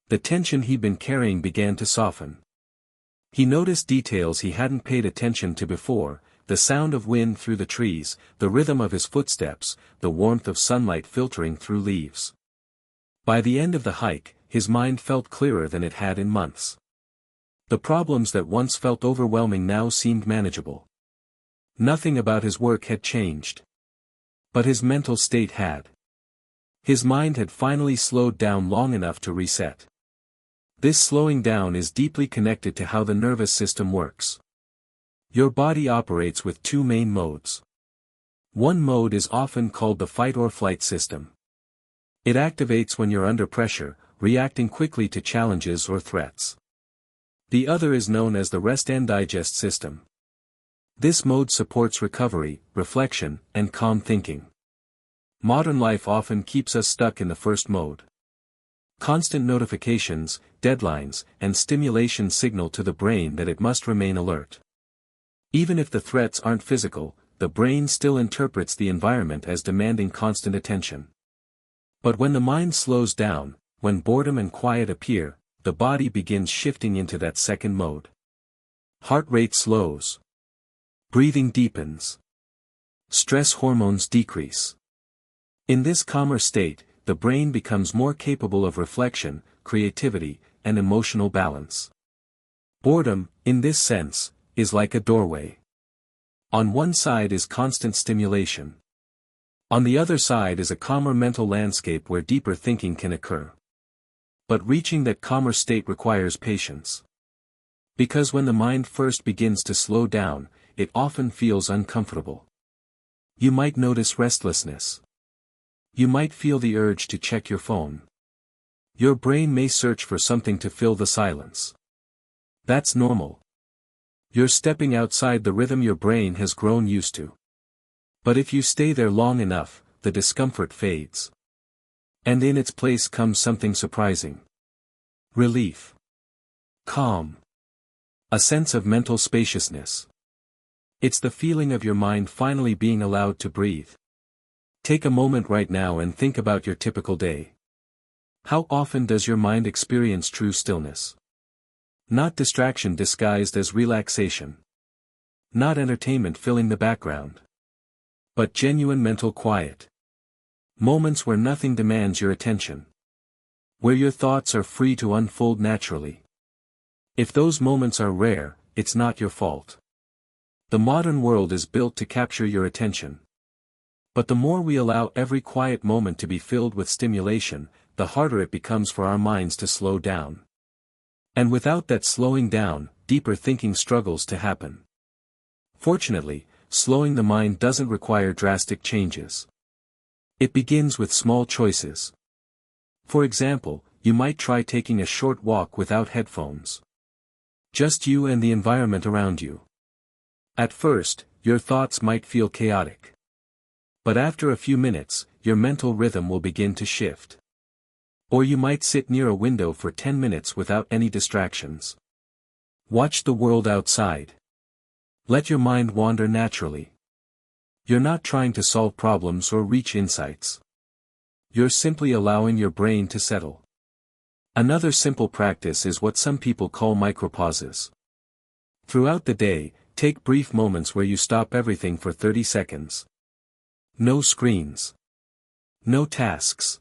The tension he'd been carrying began to soften. He noticed details he hadn't paid attention to before, the sound of wind through the trees, the rhythm of his footsteps, the warmth of sunlight filtering through leaves. By the end of the hike, his mind felt clearer than it had in months. The problems that once felt overwhelming now seemed manageable. Nothing about his work had changed. But his mental state had. His mind had finally slowed down long enough to reset. This slowing down is deeply connected to how the nervous system works. Your body operates with two main modes. One mode is often called the fight-or-flight system. It activates when you're under pressure, reacting quickly to challenges or threats. The other is known as the rest and digest system. This mode supports recovery, reflection, and calm thinking. Modern life often keeps us stuck in the first mode. Constant notifications, deadlines, and stimulation signal to the brain that it must remain alert. Even if the threats aren't physical, the brain still interprets the environment as demanding constant attention. But when the mind slows down, when boredom and quiet appear, the body begins shifting into that second mode. Heart rate slows. Breathing deepens. Stress hormones decrease. In this calmer state, the brain becomes more capable of reflection, creativity, and emotional balance. Boredom, in this sense, is like a doorway. On one side is constant stimulation. On the other side is a calmer mental landscape where deeper thinking can occur. But reaching that calmer state requires patience. Because when the mind first begins to slow down, it often feels uncomfortable. You might notice restlessness. You might feel the urge to check your phone. Your brain may search for something to fill the silence. That's normal. You're stepping outside the rhythm your brain has grown used to. But if you stay there long enough, the discomfort fades. And in its place comes something surprising. Relief. Calm. A sense of mental spaciousness. It's the feeling of your mind finally being allowed to breathe. Take a moment right now and think about your typical day. How often does your mind experience true stillness? Not distraction disguised as relaxation. Not entertainment filling the background. But genuine mental quiet. Moments where nothing demands your attention. Where your thoughts are free to unfold naturally. If those moments are rare, it's not your fault. The modern world is built to capture your attention. But the more we allow every quiet moment to be filled with stimulation, the harder it becomes for our minds to slow down. And without that slowing down, deeper thinking struggles to happen. Fortunately, slowing the mind doesn't require drastic changes. It begins with small choices. For example, you might try taking a short walk without headphones. Just you and the environment around you. At first, your thoughts might feel chaotic. But after a few minutes, your mental rhythm will begin to shift. Or you might sit near a window for 10 minutes without any distractions. Watch the world outside. Let your mind wander naturally. You're not trying to solve problems or reach insights. You're simply allowing your brain to settle. Another simple practice is what some people call micropauses. Throughout the day, take brief moments where you stop everything for 30 seconds. No screens. No tasks.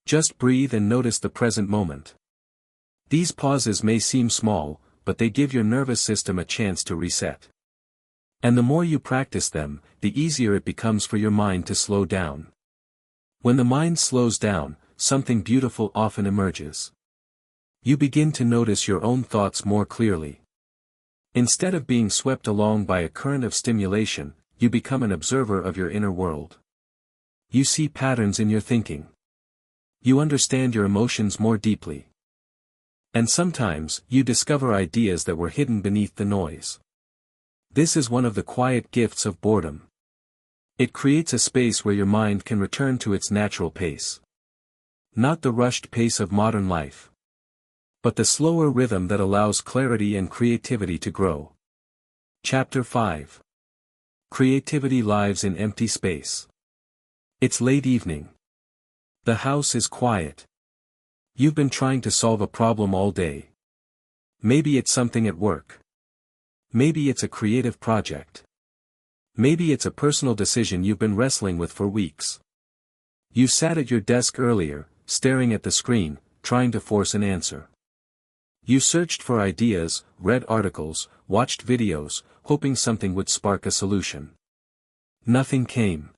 Just breathe and notice the present moment. These pauses may seem small, but they give your nervous system a chance to reset. And the more you practice them, the easier it becomes for your mind to slow down. When the mind slows down, something beautiful often emerges. You begin to notice your own thoughts more clearly. Instead of being swept along by a current of stimulation, you become an observer of your inner world. You see patterns in your thinking. You understand your emotions more deeply. And sometimes, you discover ideas that were hidden beneath the noise. This is one of the quiet gifts of boredom. It creates a space where your mind can return to its natural pace. Not the rushed pace of modern life. But the slower rhythm that allows clarity and creativity to grow. Chapter 5. Creativity lives in empty space. It's late evening. The house is quiet. You've been trying to solve a problem all day. Maybe it's something at work. Maybe it's a creative project. Maybe it's a personal decision you've been wrestling with for weeks. You sat at your desk earlier, staring at the screen, trying to force an answer. You searched for ideas, read articles, watched videos, hoping something would spark a solution. Nothing came.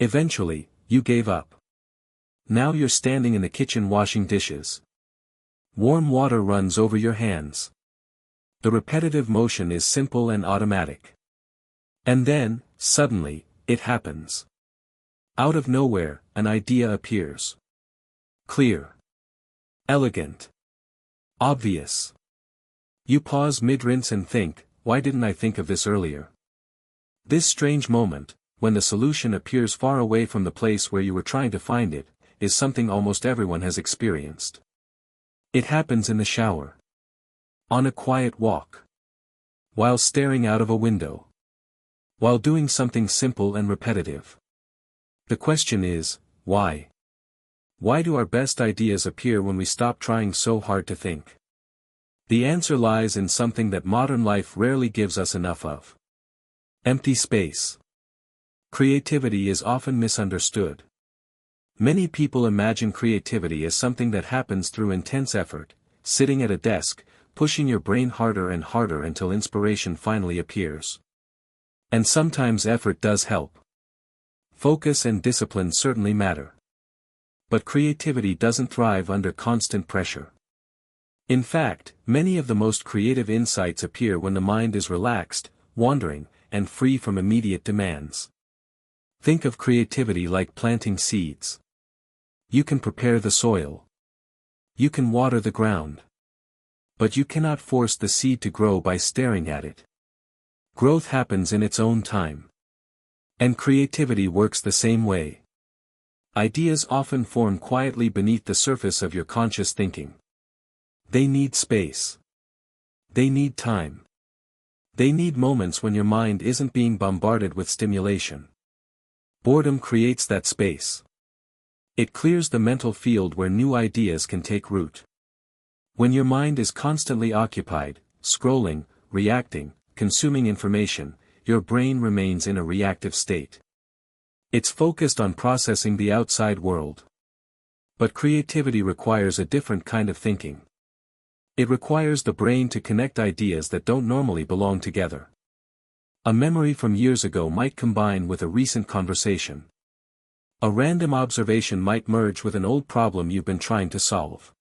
Eventually, you gave up. Now you're standing in the kitchen washing dishes. Warm water runs over your hands. The repetitive motion is simple and automatic. And then, suddenly, it happens. Out of nowhere, an idea appears. Clear. Elegant. Obvious. You pause mid-rinse and think, why didn't I think of this earlier? This strange moment, when the solution appears far away from the place where you were trying to find it, is something almost everyone has experienced. It happens in the shower. On a quiet walk. While staring out of a window. While doing something simple and repetitive. The question is, why? Why do our best ideas appear when we stop trying so hard to think? The answer lies in something that modern life rarely gives us enough of. Empty space. Creativity is often misunderstood. Many people imagine creativity as something that happens through intense effort, sitting at a desk, pushing your brain harder and harder until inspiration finally appears. And sometimes effort does help. Focus and discipline certainly matter. But creativity doesn't thrive under constant pressure. In fact, many of the most creative insights appear when the mind is relaxed, wandering, and free from immediate demands. Think of creativity like planting seeds. You can prepare the soil. You can water the ground. But you cannot force the seed to grow by staring at it. Growth happens in its own time. And creativity works the same way. Ideas often form quietly beneath the surface of your conscious thinking. They need space. They need time. They need moments when your mind isn't being bombarded with stimulation. Boredom creates that space. It clears the mental field where new ideas can take root. When your mind is constantly occupied, scrolling, reacting, consuming information, your brain remains in a reactive state. It's focused on processing the outside world. But creativity requires a different kind of thinking. It requires the brain to connect ideas that don't normally belong together. A memory from years ago might combine with a recent conversation. A random observation might merge with an old problem you've been trying to solve.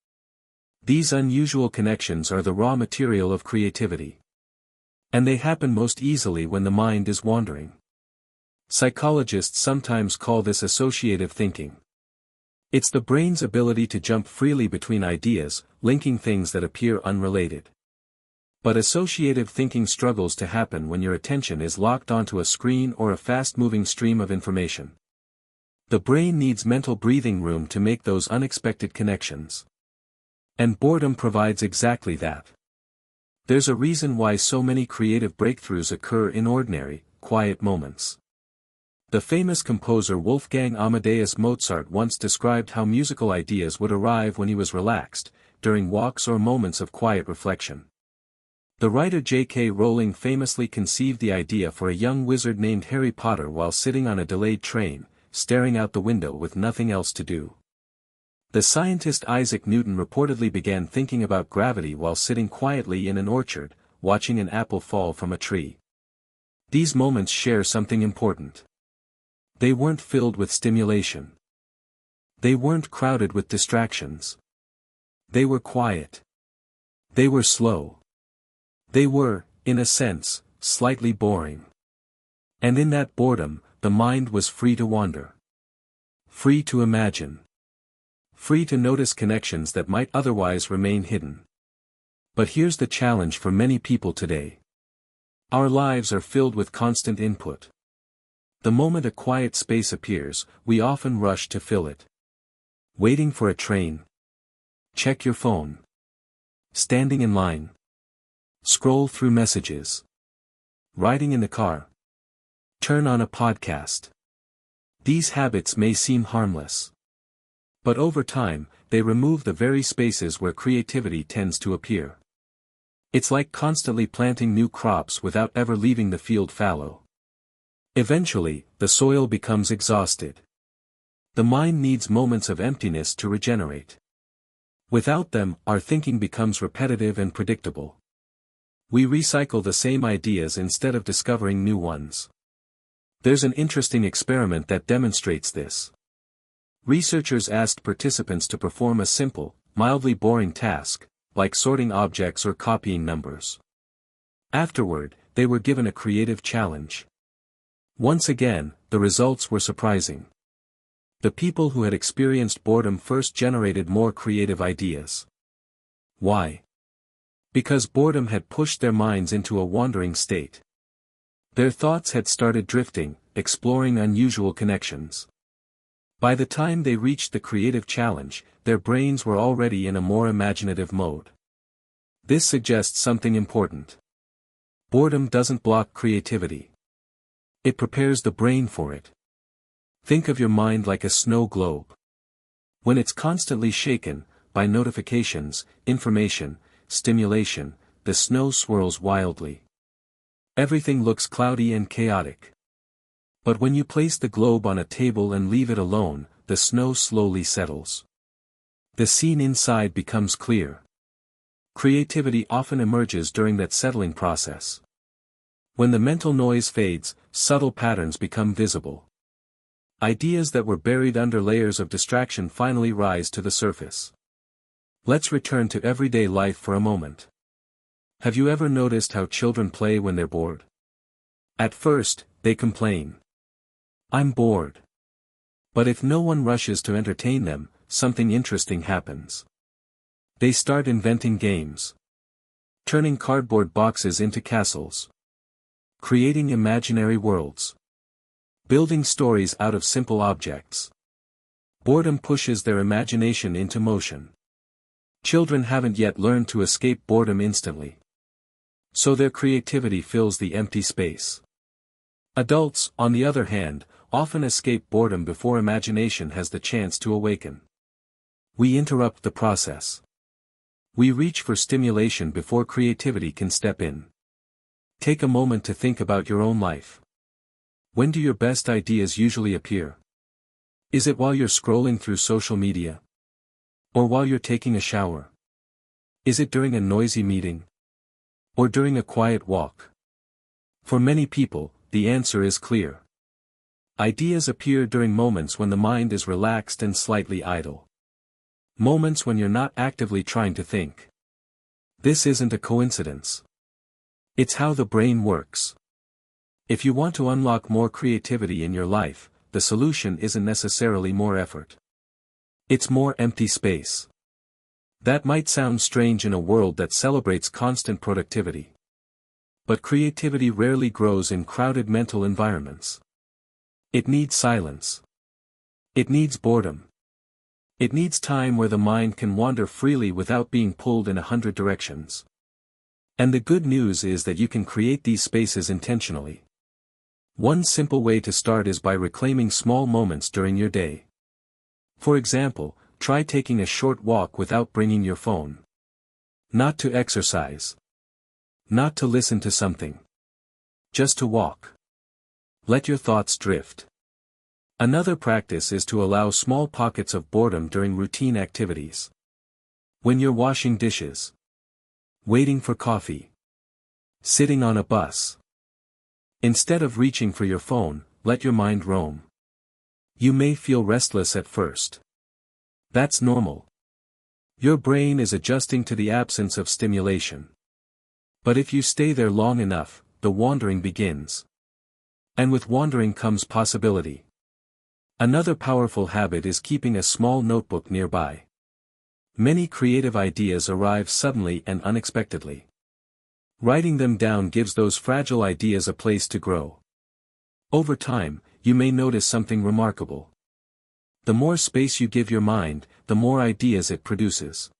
These unusual connections are the raw material of creativity. And they happen most easily when the mind is wandering. Psychologists sometimes call this associative thinking. It's the brain's ability to jump freely between ideas, linking things that appear unrelated. But associative thinking struggles to happen when your attention is locked onto a screen or a fast-moving stream of information. The brain needs mental breathing room to make those unexpected connections. And boredom provides exactly that. There's a reason why so many creative breakthroughs occur in ordinary, quiet moments. The famous composer Wolfgang Amadeus Mozart once described how musical ideas would arrive when he was relaxed, during walks or moments of quiet reflection. The writer J.K. Rowling famously conceived the idea for a young wizard named Harry Potter while sitting on a delayed train, staring out the window with nothing else to do. The scientist Isaac Newton reportedly began thinking about gravity while sitting quietly in an orchard, watching an apple fall from a tree. These moments share something important. They weren't filled with stimulation. They weren't crowded with distractions. They were quiet. They were slow. They were, in a sense, slightly boring. And in that boredom, the mind was free to wander. Free to imagine. Free to notice connections that might otherwise remain hidden. But here's the challenge for many people today. Our lives are filled with constant input. The moment a quiet space appears, we often rush to fill it. Waiting for a train. Check your phone. Standing in line. Scroll through messages. Riding in the car. Turn on a podcast. These habits may seem harmless. But over time, they remove the very spaces where creativity tends to appear. It's like constantly planting new crops without ever leaving the field fallow. Eventually, the soil becomes exhausted. The mind needs moments of emptiness to regenerate. Without them, our thinking becomes repetitive and predictable. We recycle the same ideas instead of discovering new ones. There's an interesting experiment that demonstrates this. Researchers asked participants to perform a simple, mildly boring task, like sorting objects or copying numbers. Afterward, they were given a creative challenge. Once again, the results were surprising. The people who had experienced boredom first generated more creative ideas. Why? Because boredom had pushed their minds into a wandering state. Their thoughts had started drifting, exploring unusual connections. By the time they reached the creative challenge, their brains were already in a more imaginative mode. This suggests something important. Boredom doesn't block creativity. It prepares the brain for it. Think of your mind like a snow globe. When it's constantly shaken, by notifications, information, stimulation, the snow swirls wildly. Everything looks cloudy and chaotic. But when you place the globe on a table and leave it alone, the snow slowly settles. The scene inside becomes clear. Creativity often emerges during that settling process. When the mental noise fades, subtle patterns become visible. Ideas that were buried under layers of distraction finally rise to the surface. Let's return to everyday life for a moment. Have you ever noticed how children play when they're bored? At first, they complain. I'm bored. But if no one rushes to entertain them, something interesting happens. They start inventing games. Turning cardboard boxes into castles. Creating imaginary worlds. Building stories out of simple objects. Boredom pushes their imagination into motion. Children haven't yet learned to escape boredom instantly. So their creativity fills the empty space. Adults, on the other hand, often escape boredom before imagination has the chance to awaken. We interrupt the process. We reach for stimulation before creativity can step in. Take a moment to think about your own life. When do your best ideas usually appear? Is it while you're scrolling through social media? Or while you're taking a shower? Is it during a noisy meeting? Or during a quiet walk? For many people, the answer is clear. Ideas appear during moments when the mind is relaxed and slightly idle. Moments when you're not actively trying to think. This isn't a coincidence. It's how the brain works. If you want to unlock more creativity in your life, the solution isn't necessarily more effort. It's more empty space. That might sound strange in a world that celebrates constant productivity. But creativity rarely grows in crowded mental environments. It needs silence. It needs boredom. It needs time where the mind can wander freely without being pulled in 100 directions. And the good news is that you can create these spaces intentionally. One simple way to start is by reclaiming small moments during your day. For example, try taking a short walk without bringing your phone. Not to exercise. Not to listen to something. Just to walk. Let your thoughts drift. Another practice is to allow small pockets of boredom during routine activities. When you're washing dishes. Waiting for coffee. Sitting on a bus. Instead of reaching for your phone, let your mind roam. You may feel restless at first. That's normal. Your brain is adjusting to the absence of stimulation. But if you stay there long enough, the wandering begins. And with wandering comes possibility. Another powerful habit is keeping a small notebook nearby. Many creative ideas arrive suddenly and unexpectedly. Writing them down gives those fragile ideas a place to grow. Over time, you may notice something remarkable. The more space you give your mind, the more ideas it produces.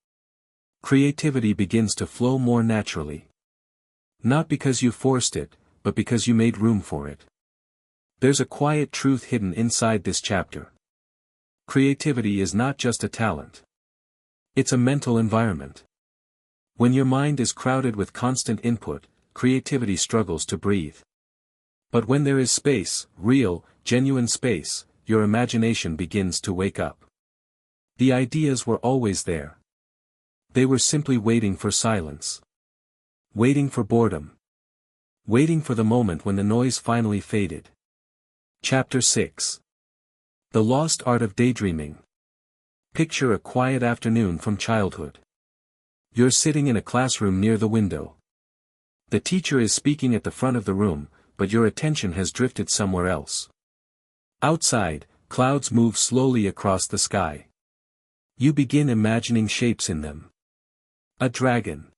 Creativity begins to flow more naturally. Not because you forced it, but because you made room for it. There's a quiet truth hidden inside this chapter. Creativity is not just a talent. It's a mental environment. When your mind is crowded with constant input, creativity struggles to breathe. But when there is space, real, genuine space, your imagination begins to wake up. The ideas were always there. They were simply waiting for silence. Waiting for boredom. Waiting for the moment when the noise finally faded. Chapter 6. The Lost Art of Daydreaming. Picture a quiet afternoon from childhood. You're sitting in a classroom near the window. The teacher is speaking at the front of the room, but your attention has drifted somewhere else. Outside, clouds move slowly across the sky. You begin imagining shapes in them. A dragon.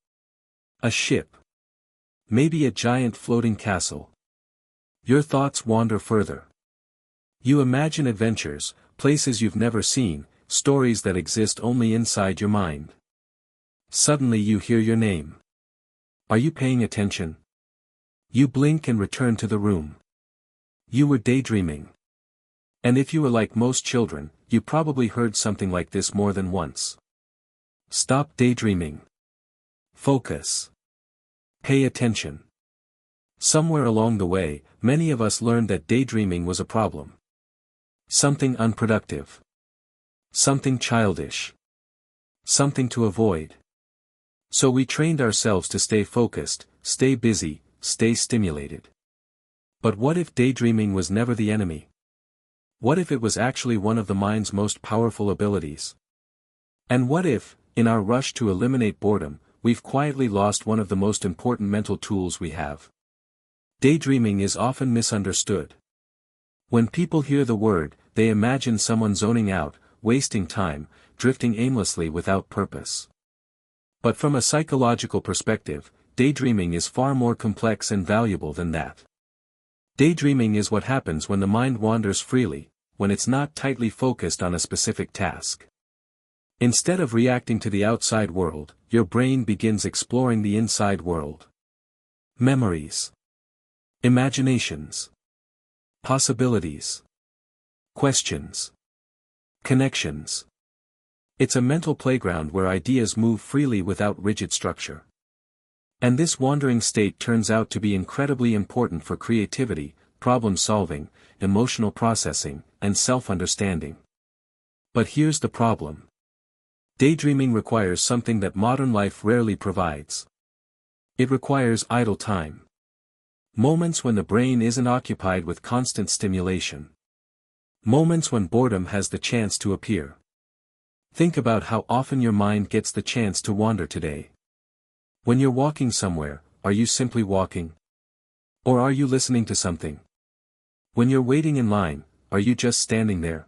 A ship. Maybe a giant floating castle. Your thoughts wander further. You imagine adventures, places you've never seen, stories that exist only inside your mind. Suddenly you hear your name. Are you paying attention? You blink and return to the room. You were daydreaming. And if you were like most children, you probably heard something like this more than once. Stop daydreaming. Focus. Pay attention. Somewhere along the way, many of us learned that daydreaming was a problem. Something unproductive. Something childish. Something to avoid. So we trained ourselves to stay focused, stay busy, stay stimulated. But what if daydreaming was never the enemy? What if it was actually one of the mind's most powerful abilities? And what if, in our rush to eliminate boredom, we've quietly lost one of the most important mental tools we have? Daydreaming is often misunderstood. When people hear the word, they imagine someone zoning out, wasting time, drifting aimlessly without purpose. But from a psychological perspective, daydreaming is far more complex and valuable than that. Daydreaming is what happens when the mind wanders freely, when it's not tightly focused on a specific task. Instead of reacting to the outside world, your brain begins exploring the inside world. Memories. Imaginations. Possibilities. Questions. Connections. It's a mental playground where ideas move freely without rigid structure. And this wandering state turns out to be incredibly important for creativity, problem-solving, emotional processing, and self-understanding. But here's the problem. Daydreaming requires something that modern life rarely provides. It requires idle time. Moments when the brain isn't occupied with constant stimulation. Moments when boredom has the chance to appear. Think about how often your mind gets the chance to wander today. When you're walking somewhere, are you simply walking? Or are you listening to something? When you're waiting in line, are you just standing there?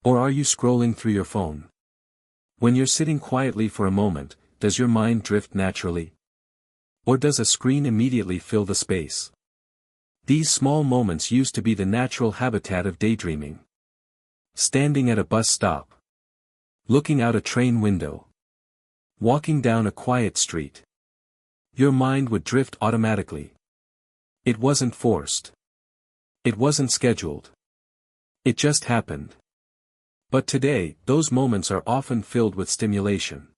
Or are you scrolling through your phone? When you're sitting quietly for a moment, does your mind drift naturally? Or does a screen immediately fill the space? These small moments used to be the natural habitat of daydreaming. Standing at a bus stop. Looking out a train window. Walking down a quiet street. Your mind would drift automatically. It wasn't forced. It wasn't scheduled. It just happened. But today, those moments are often filled with stimulation.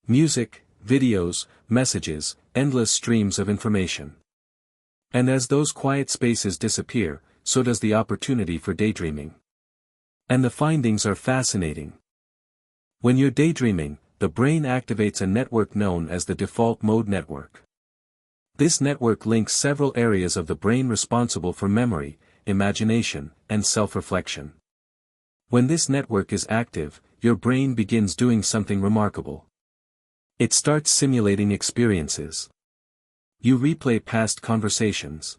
Music, videos, messages, endless streams of information. And as those quiet spaces disappear, so does the opportunity for daydreaming. And the findings are fascinating. When you're daydreaming, the brain activates a network known as the default mode network. This network links several areas of the brain responsible for memory, imagination, and self-reflection. When this network is active, your brain begins doing something remarkable. It starts simulating experiences. You replay past conversations.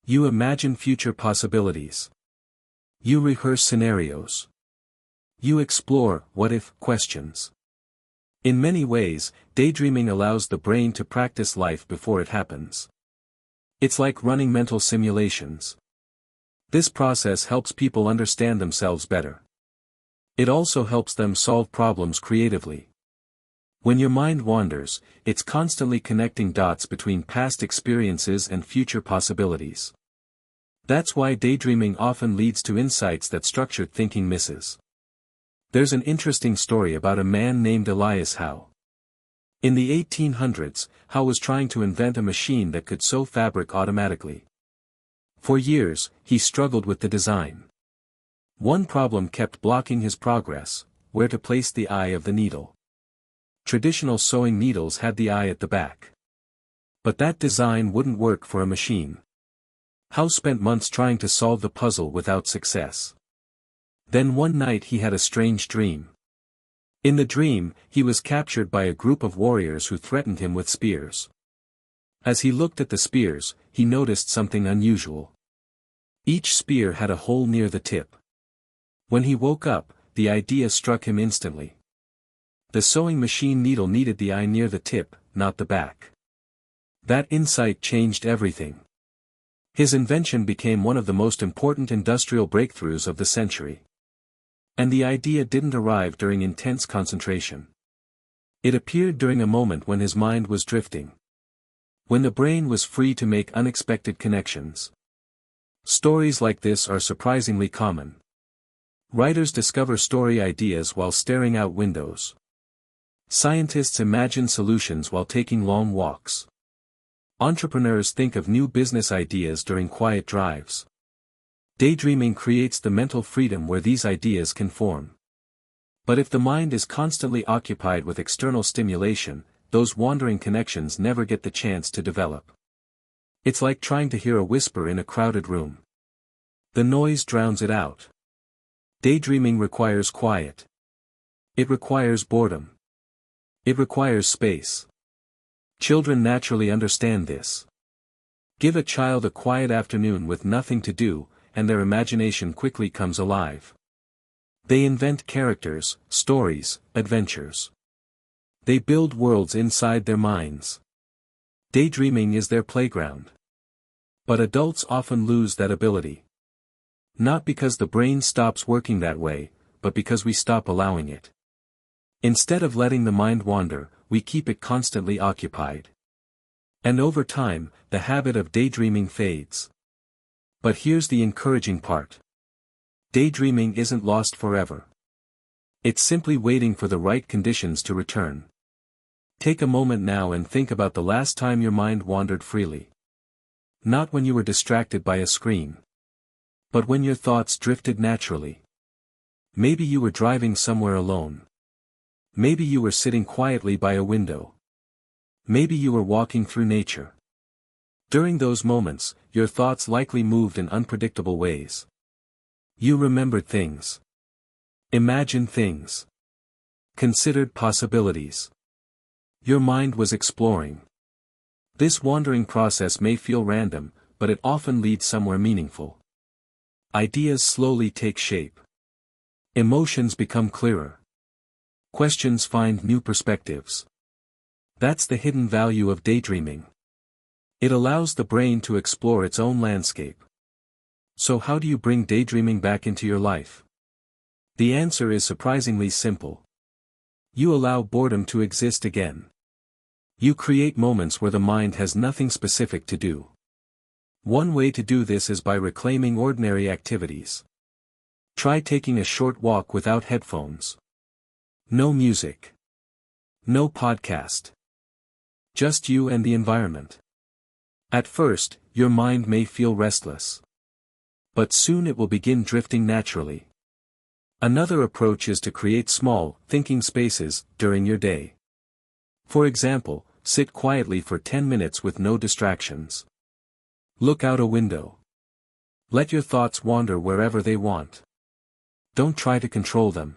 You imagine future possibilities. You rehearse scenarios. You explore what-if questions. In many ways, daydreaming allows the brain to practice life before it happens. It's like running mental simulations. This process helps people understand themselves better. It also helps them solve problems creatively. When your mind wanders, it's constantly connecting dots between past experiences and future possibilities. That's why daydreaming often leads to insights that structured thinking misses. There's an interesting story about a man named Elias Howe. In the 1800s, Howe was trying to invent a machine that could sew fabric automatically. For years, he struggled with the design. One problem kept blocking his progress: where to place the eye of the needle. Traditional sewing needles had the eye at the back. But that design wouldn't work for a machine. Howe spent months trying to solve the puzzle without success. Then one night he had a strange dream. In the dream, he was captured by a group of warriors who threatened him with spears. As he looked at the spears, he noticed something unusual. Each spear had a hole near the tip. When he woke up, the idea struck him instantly. The sewing machine needle needed the eye near the tip, not the back. That insight changed everything. His invention became one of the most important industrial breakthroughs of the century. And the idea didn't arrive during intense concentration. It appeared during a moment when his mind was drifting. When the brain was free to make unexpected connections. Stories like this are surprisingly common. Writers discover story ideas while staring out windows. Scientists imagine solutions while taking long walks. Entrepreneurs think of new business ideas during quiet drives. Daydreaming creates the mental freedom where these ideas can form. But if the mind is constantly occupied with external stimulation, those wandering connections never get the chance to develop. It's like trying to hear a whisper in a crowded room. The noise drowns it out. Daydreaming requires quiet. It requires boredom. It requires space. Children naturally understand this. Give a child a quiet afternoon with nothing to do, and their imagination quickly comes alive. They invent characters, stories, adventures. They build worlds inside their minds. Daydreaming is their playground. But adults often lose that ability. Not because the brain stops working that way, but because we stop allowing it. Instead of letting the mind wander, we keep it constantly occupied. And over time, the habit of daydreaming fades. But here's the encouraging part. Daydreaming isn't lost forever. It's simply waiting for the right conditions to return. Take a moment now and think about the last time your mind wandered freely. Not when you were distracted by a screen. But when your thoughts drifted naturally. Maybe you were driving somewhere alone. Maybe you were sitting quietly by a window. Maybe you were walking through nature. During those moments, your thoughts likely moved in unpredictable ways. You remembered things. Imagined things. Considered possibilities. Your mind was exploring. This wandering process may feel random, but it often leads somewhere meaningful. Ideas slowly take shape. Emotions become clearer. Questions find new perspectives. That's the hidden value of daydreaming. It allows the brain to explore its own landscape. So how do you bring daydreaming back into your life? The answer is surprisingly simple. You allow boredom to exist again. You create moments where the mind has nothing specific to do. One way to do this is by reclaiming ordinary activities. Try taking a short walk without headphones. No music. No podcast. Just you and the environment. At first, your mind may feel restless. But soon it will begin drifting naturally. Another approach is to create small, thinking spaces during your day. For example, sit quietly for 10 minutes with no distractions. Look out a window. Let your thoughts wander wherever they want. Don't try to control them.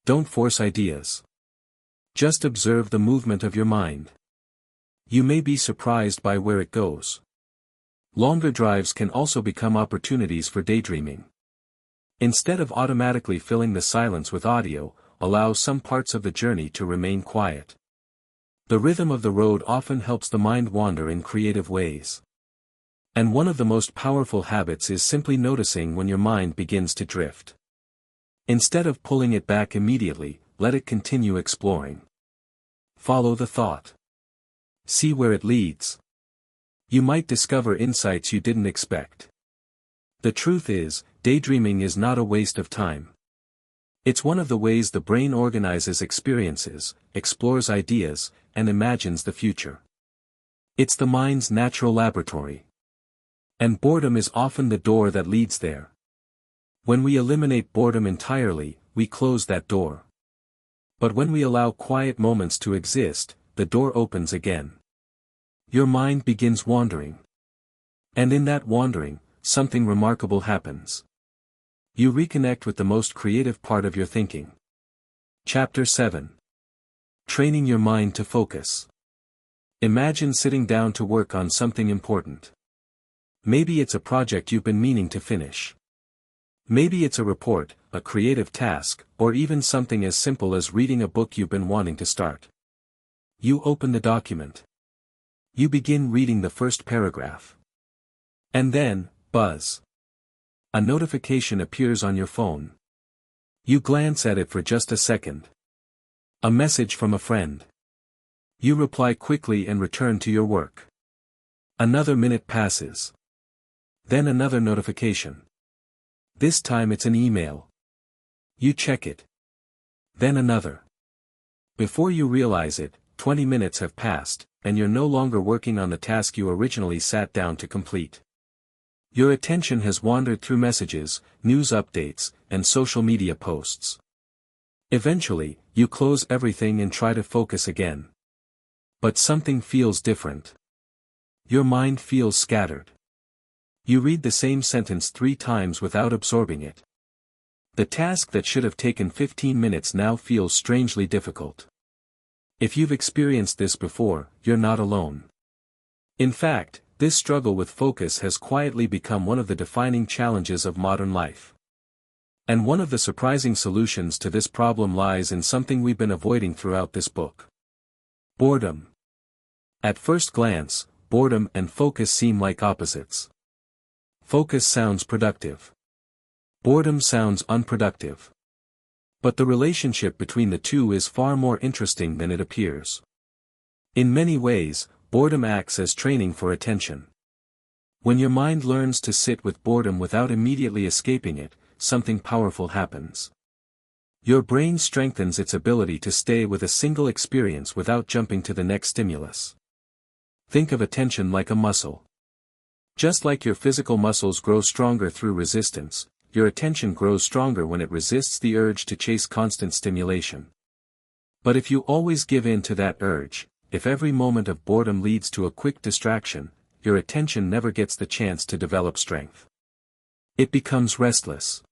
Don't force ideas. Just observe the movement of your mind. You may be surprised by where it goes. Longer drives can also become opportunities for daydreaming. Instead of automatically filling the silence with audio, allow some parts of the journey to remain quiet. The rhythm of the road often helps the mind wander in creative ways. And one of the most powerful habits is simply noticing when your mind begins to drift. Instead of pulling it back immediately, let it continue exploring. Follow the thought. See where it leads. You might discover insights you didn't expect. The truth is, daydreaming is not a waste of time. It's one of the ways the brain organizes experiences, explores ideas, and imagines the future. It's the mind's natural laboratory. And boredom is often the door that leads there. When we eliminate boredom entirely, we close that door. But when we allow quiet moments to exist, the door opens again. Your mind begins wandering. And in that wandering, something remarkable happens. You reconnect with the most creative part of your thinking. Chapter 7. Training your mind to focus. Imagine sitting down to work on something important. Maybe it's a project you've been meaning to finish. Maybe it's a report, a creative task, or even something as simple as reading a book you've been wanting to start. You open the document. You begin reading the first paragraph. And then, buzz. A notification appears on your phone. You glance at it for just a second. A message from a friend. You reply quickly and return to your work. Another minute passes. Then another notification. This time it's an email. You check it. Then another. Before you realize it, 20 minutes have passed, and you're no longer working on the task you originally sat down to complete. Your attention has wandered through messages, news updates, and social media posts. Eventually, you close everything and try to focus again. But something feels different. Your mind feels scattered. You read the same sentence 3 times without absorbing it. The task that should have taken 15 minutes now feels strangely difficult. If you've experienced this before, you're not alone. In fact, this struggle with focus has quietly become one of the defining challenges of modern life. And one of the surprising solutions to this problem lies in something we've been avoiding throughout this book. Boredom. At first glance, boredom and focus seem like opposites. Focus sounds productive. Boredom sounds unproductive. But the relationship between the two is far more interesting than it appears. In many ways, boredom acts as training for attention. When your mind learns to sit with boredom without immediately escaping it, something powerful happens. Your brain strengthens its ability to stay with a single experience without jumping to the next stimulus. Think of attention like a muscle. Just like your physical muscles grow stronger through resistance, your attention grows stronger when it resists the urge to chase constant stimulation. But if you always give in to that urge, if every moment of boredom leads to a quick distraction, your attention never gets the chance to develop strength. It becomes restless,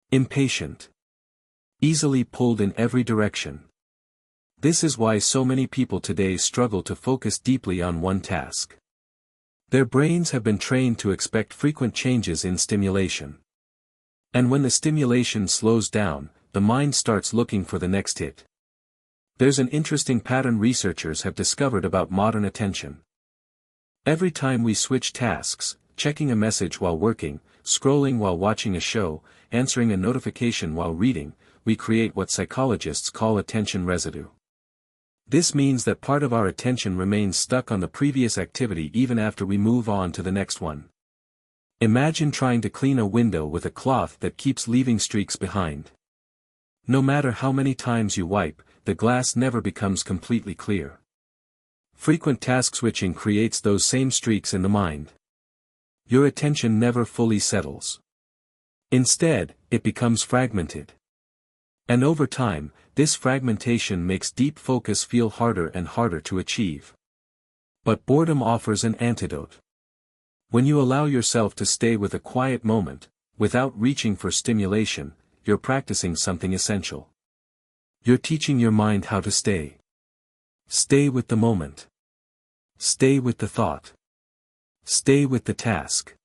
impatient, easily pulled in every direction. This is why so many people today struggle to focus deeply on one task. Their brains have been trained to expect frequent changes in stimulation. And when the stimulation slows down, the mind starts looking for the next hit. There's an interesting pattern researchers have discovered about modern attention. Every time we switch tasks, checking a message while working, scrolling while watching a show, answering a notification while reading, we create what psychologists call attention residue. This means that part of our attention remains stuck on the previous activity even after we move on to the next one. Imagine trying to clean a window with a cloth that keeps leaving streaks behind. No matter how many times you wipe, the glass never becomes completely clear. Frequent task switching creates those same streaks in the mind. Your attention never fully settles. Instead, it becomes fragmented. And over time, this fragmentation makes deep focus feel harder and harder to achieve. But boredom offers an antidote. When you allow yourself to stay with a quiet moment, without reaching for stimulation, you're practicing something essential. You're teaching your mind how to stay. Stay with the moment. Stay with the thought. Stay with the task.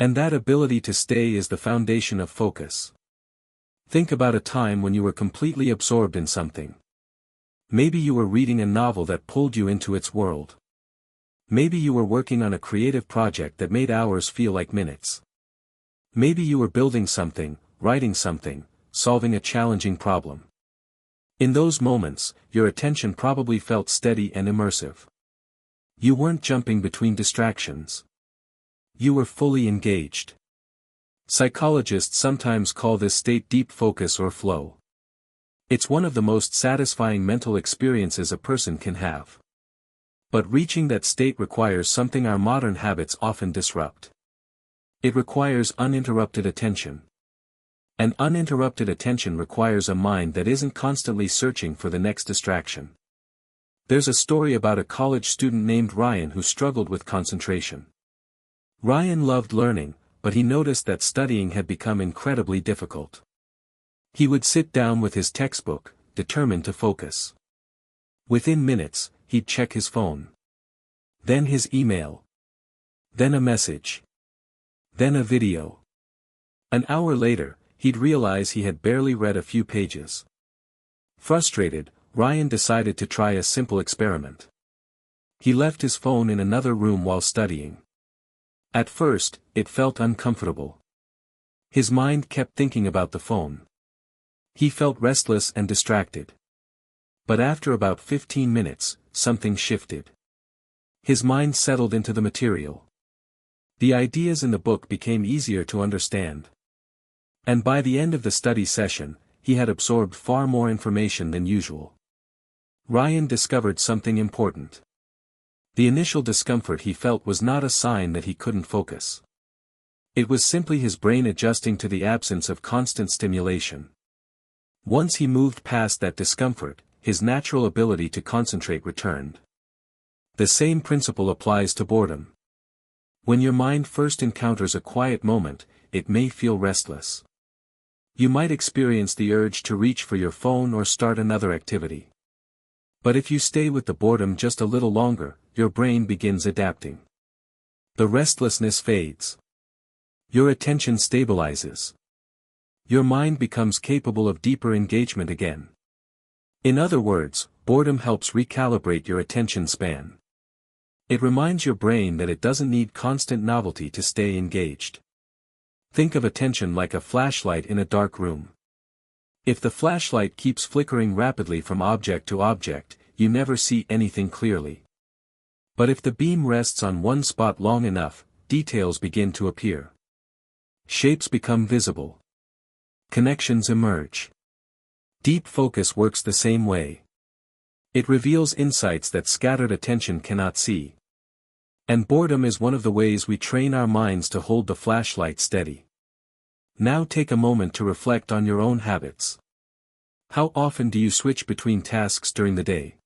And that ability to stay is the foundation of focus. Think about a time when you were completely absorbed in something. Maybe you were reading a novel that pulled you into its world. Maybe you were working on a creative project that made hours feel like minutes. Maybe you were building something, writing something, solving a challenging problem. In those moments, your attention probably felt steady and immersive. You weren't jumping between distractions. You were fully engaged. Psychologists sometimes call this state deep focus or flow. It's one of the most satisfying mental experiences a person can have. But reaching that state requires something our modern habits often disrupt. It requires uninterrupted attention. And uninterrupted attention requires a mind that isn't constantly searching for the next distraction. There's a story about a college student named Ryan who struggled with concentration. Ryan loved learning, but he noticed that studying had become incredibly difficult. He would sit down with his textbook, determined to focus. Within minutes, he'd check his phone. Then his email. Then a message. Then a video. An hour later, he'd realize he had barely read a few pages. Frustrated, Ryan decided to try a simple experiment. He left his phone in another room while studying. At first, it felt uncomfortable. His mind kept thinking about the phone. He felt restless and distracted. But after about 15 minutes, something shifted. His mind settled into the material. The ideas in the book became easier to understand. And by the end of the study session, he had absorbed far more information than usual. Ryan discovered something important. The initial discomfort he felt was not a sign that he couldn't focus. It was simply his brain adjusting to the absence of constant stimulation. Once he moved past that discomfort, his natural ability to concentrate returned. The same principle applies to boredom. When your mind first encounters a quiet moment, it may feel restless. You might experience the urge to reach for your phone or start another activity. But if you stay with the boredom just a little longer, your brain begins adapting. The restlessness fades. Your attention stabilizes. Your mind becomes capable of deeper engagement again. In other words, boredom helps recalibrate your attention span. It reminds your brain that it doesn't need constant novelty to stay engaged. Think of attention like a flashlight in a dark room. If the flashlight keeps flickering rapidly from object to object, you never see anything clearly. But if the beam rests on one spot long enough, details begin to appear. Shapes become visible. Connections emerge. Deep focus works the same way. It reveals insights that scattered attention cannot see. And boredom is one of the ways we train our minds to hold the flashlight steady. Now take a moment to reflect on your own habits. How often do you switch between tasks during the day?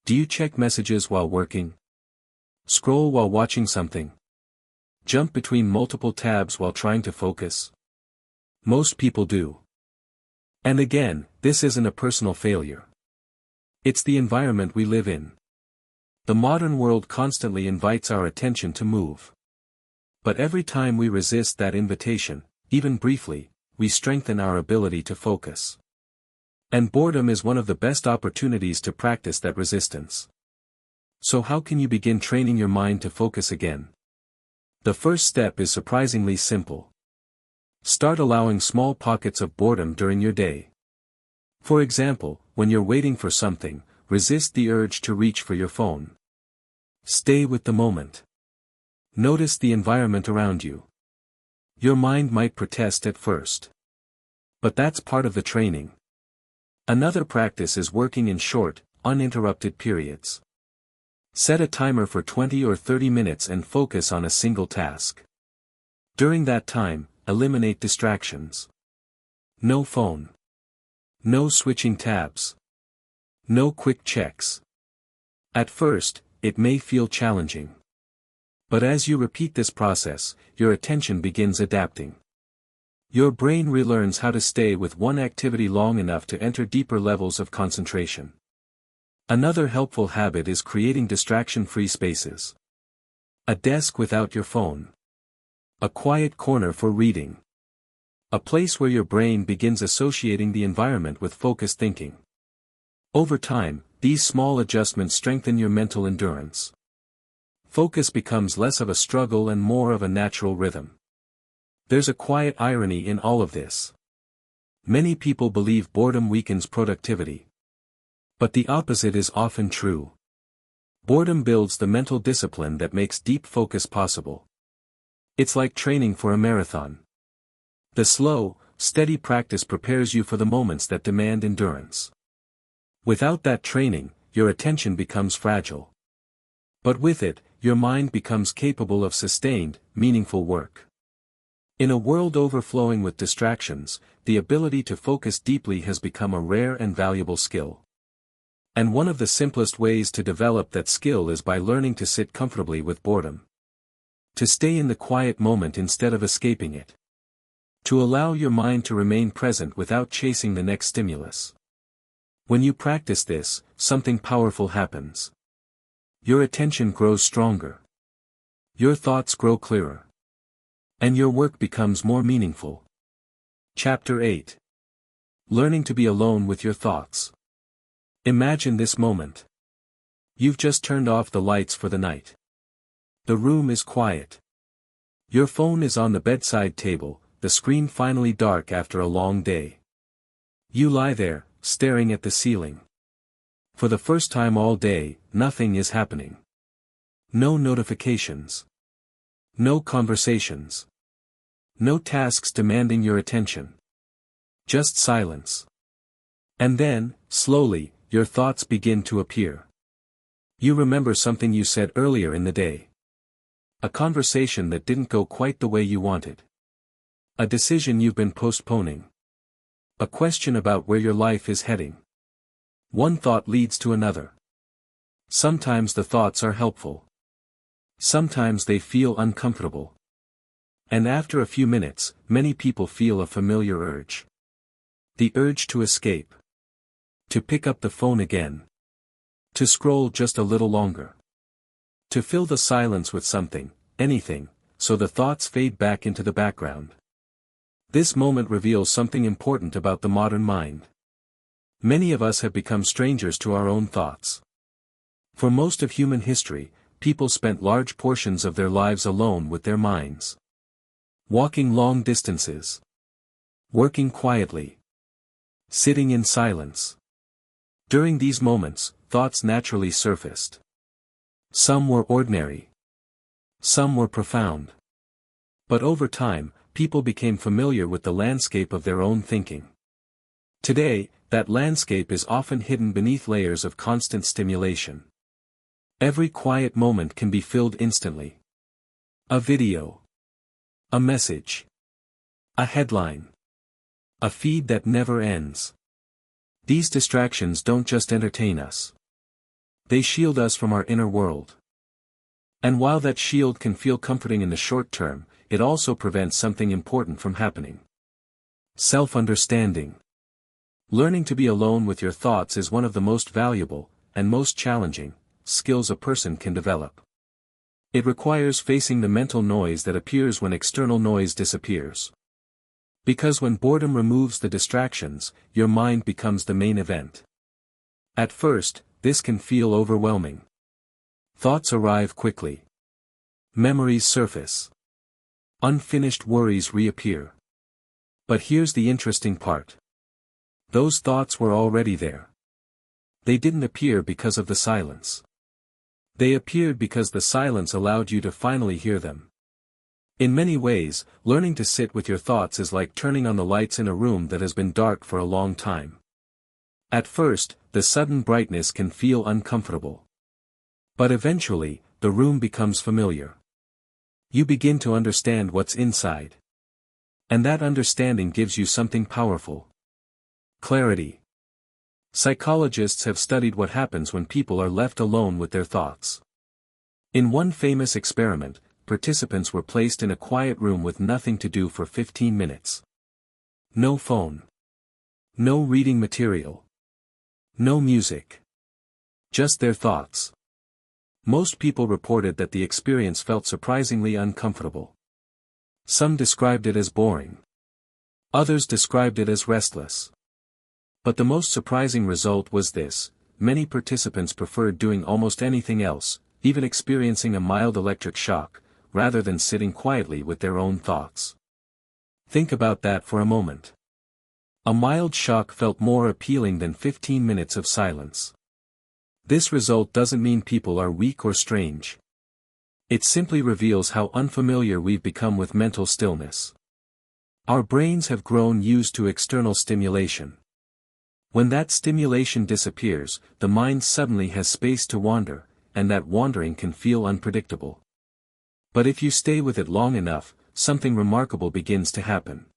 Do you check messages while working? Scroll while watching something? Jump between multiple tabs while trying to focus? Most people do. And again, this isn't a personal failure. It's the environment we live in. The modern world constantly invites our attention to move. But every time we resist that invitation, even briefly, we strengthen our ability to focus. And boredom is one of the best opportunities to practice that resistance. So how can you begin training your mind to focus again? The first step is surprisingly simple. Start allowing small pockets of boredom during your day. For example, when you're waiting for something, resist the urge to reach for your phone. Stay with the moment. Notice the environment around you. Your mind might protest at first. But that's part of the training. Another practice is working in short, uninterrupted periods. Set a timer for 20 or 30 minutes and focus on a single task. During that time, eliminate distractions. No phone. No switching tabs. No quick checks. At first, it may feel challenging. But as you repeat this process, your attention begins adapting. Your brain relearns how to stay with one activity long enough to enter deeper levels of concentration. Another helpful habit is creating distraction-free spaces. A desk without your phone. A quiet corner for reading. A place where your brain begins associating the environment with focused thinking. Over time, these small adjustments strengthen your mental endurance. Focus becomes less of a struggle and more of a natural rhythm. There's a quiet irony in all of this. Many people believe boredom weakens productivity. But the opposite is often true. Boredom builds the mental discipline that makes deep focus possible. It's like training for a marathon. The slow, steady practice prepares you for the moments that demand endurance. Without that training, your attention becomes fragile. But with it, your mind becomes capable of sustained, meaningful work. In a world overflowing with distractions, the ability to focus deeply has become a rare and valuable skill. And one of the simplest ways to develop that skill is by learning to sit comfortably with boredom. To stay in the quiet moment instead of escaping it. To allow your mind to remain present without chasing the next stimulus. When you practice this, something powerful happens. Your attention grows stronger. Your thoughts grow clearer. And your work becomes more meaningful. Chapter 8. Learning to be alone with your thoughts. Imagine this moment. You've just turned off the lights for the night. The room is quiet. Your phone is on the bedside table, the screen finally dark after a long day. You lie there, staring at the ceiling. For the first time all day, nothing is happening. No notifications. No conversations. No tasks demanding your attention. Just silence. And then, slowly, your thoughts begin to appear. You remember something you said earlier in the day. A conversation that didn't go quite the way you wanted. A decision you've been postponing. A question about where your life is heading. One thought leads to another. Sometimes the thoughts are helpful. Sometimes they feel uncomfortable. And after a few minutes, many people feel a familiar urge. The urge to escape. To pick up the phone again. To scroll just a little longer. To fill the silence with something, anything, so the thoughts fade back into the background. This moment reveals something important about the modern mind. Many of us have become strangers to our own thoughts. For most of human history, people spent large portions of their lives alone with their minds. Walking long distances. Working quietly. Sitting in silence. During these moments, thoughts naturally surfaced. Some were ordinary. Some were profound. But over time, people became familiar with the landscape of their own thinking. Today, that landscape is often hidden beneath layers of constant stimulation. Every quiet moment can be filled instantly. A video. A message. A headline. A feed that never ends. These distractions don't just entertain us. They shield us from our inner world. And while that shield can feel comforting in the short term, it also prevents something important from happening. Self-understanding. Learning to be alone with your thoughts is one of the most valuable, and most challenging, skills a person can develop. It requires facing the mental noise that appears when external noise disappears. Because when boredom removes the distractions, your mind becomes the main event. At first, this can feel overwhelming. Thoughts arrive quickly. Memories surface. Unfinished worries reappear. But here's the interesting part. Those thoughts were already there. They didn't appear because of the silence. They appeared because the silence allowed you to finally hear them. In many ways, learning to sit with your thoughts is like turning on the lights in a room that has been dark for a long time. At first, the sudden brightness can feel uncomfortable. But eventually, the room becomes familiar. You begin to understand what's inside. And that understanding gives you something powerful. Clarity. Psychologists have studied what happens when people are left alone with their thoughts. In one famous experiment, participants were placed in a quiet room with nothing to do for 15 minutes. No phone. No reading material. No music. Just their thoughts. Most people reported that the experience felt surprisingly uncomfortable. Some described it as boring. Others described it as restless. But the most surprising result was this: many participants preferred doing almost anything else, even experiencing a mild electric shock, rather than sitting quietly with their own thoughts. Think about that for a moment. A mild shock felt more appealing than 15 minutes of silence. This result doesn't mean people are weak or strange. It simply reveals how unfamiliar we've become with mental stillness. Our brains have grown used to external stimulation. When that stimulation disappears, the mind suddenly has space to wander, and that wandering can feel unpredictable. But if you stay with it long enough, something remarkable begins to happen.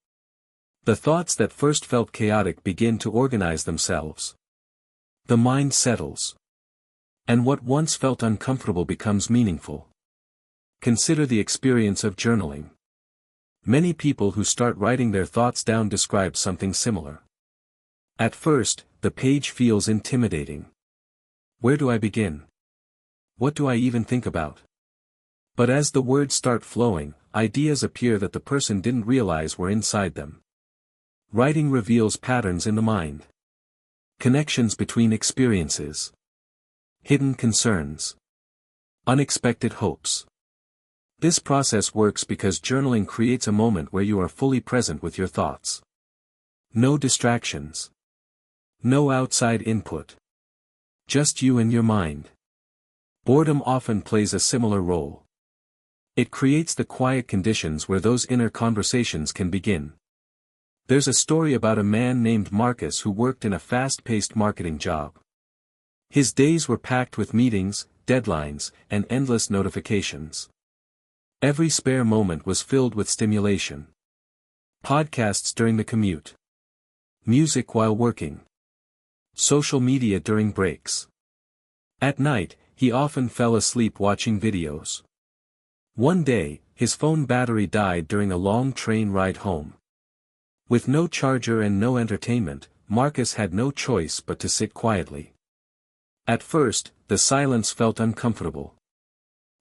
The thoughts that first felt chaotic begin to organize themselves. The mind settles. And what once felt uncomfortable becomes meaningful. Consider the experience of journaling. Many people who start writing their thoughts down describe something similar. At first, the page feels intimidating. Where do I begin? What do I even think about? But as the words start flowing, ideas appear that the person didn't realize were inside them. Writing reveals patterns in the mind. Connections between experiences. Hidden concerns. Unexpected hopes. This process works because journaling creates a moment where you are fully present with your thoughts. No distractions. No outside input. Just you and your mind. Boredom often plays a similar role. It creates the quiet conditions where those inner conversations can begin. There's a story about a man named Marcus who worked in a fast-paced marketing job. His days were packed with meetings, deadlines, and endless notifications. Every spare moment was filled with stimulation. Podcasts during the commute. Music while working. Social media during breaks. At night, he often fell asleep watching videos. One day, his phone battery died during a long train ride home. With no charger and no entertainment, Marcus had no choice but to sit quietly. At first, the silence felt uncomfortable.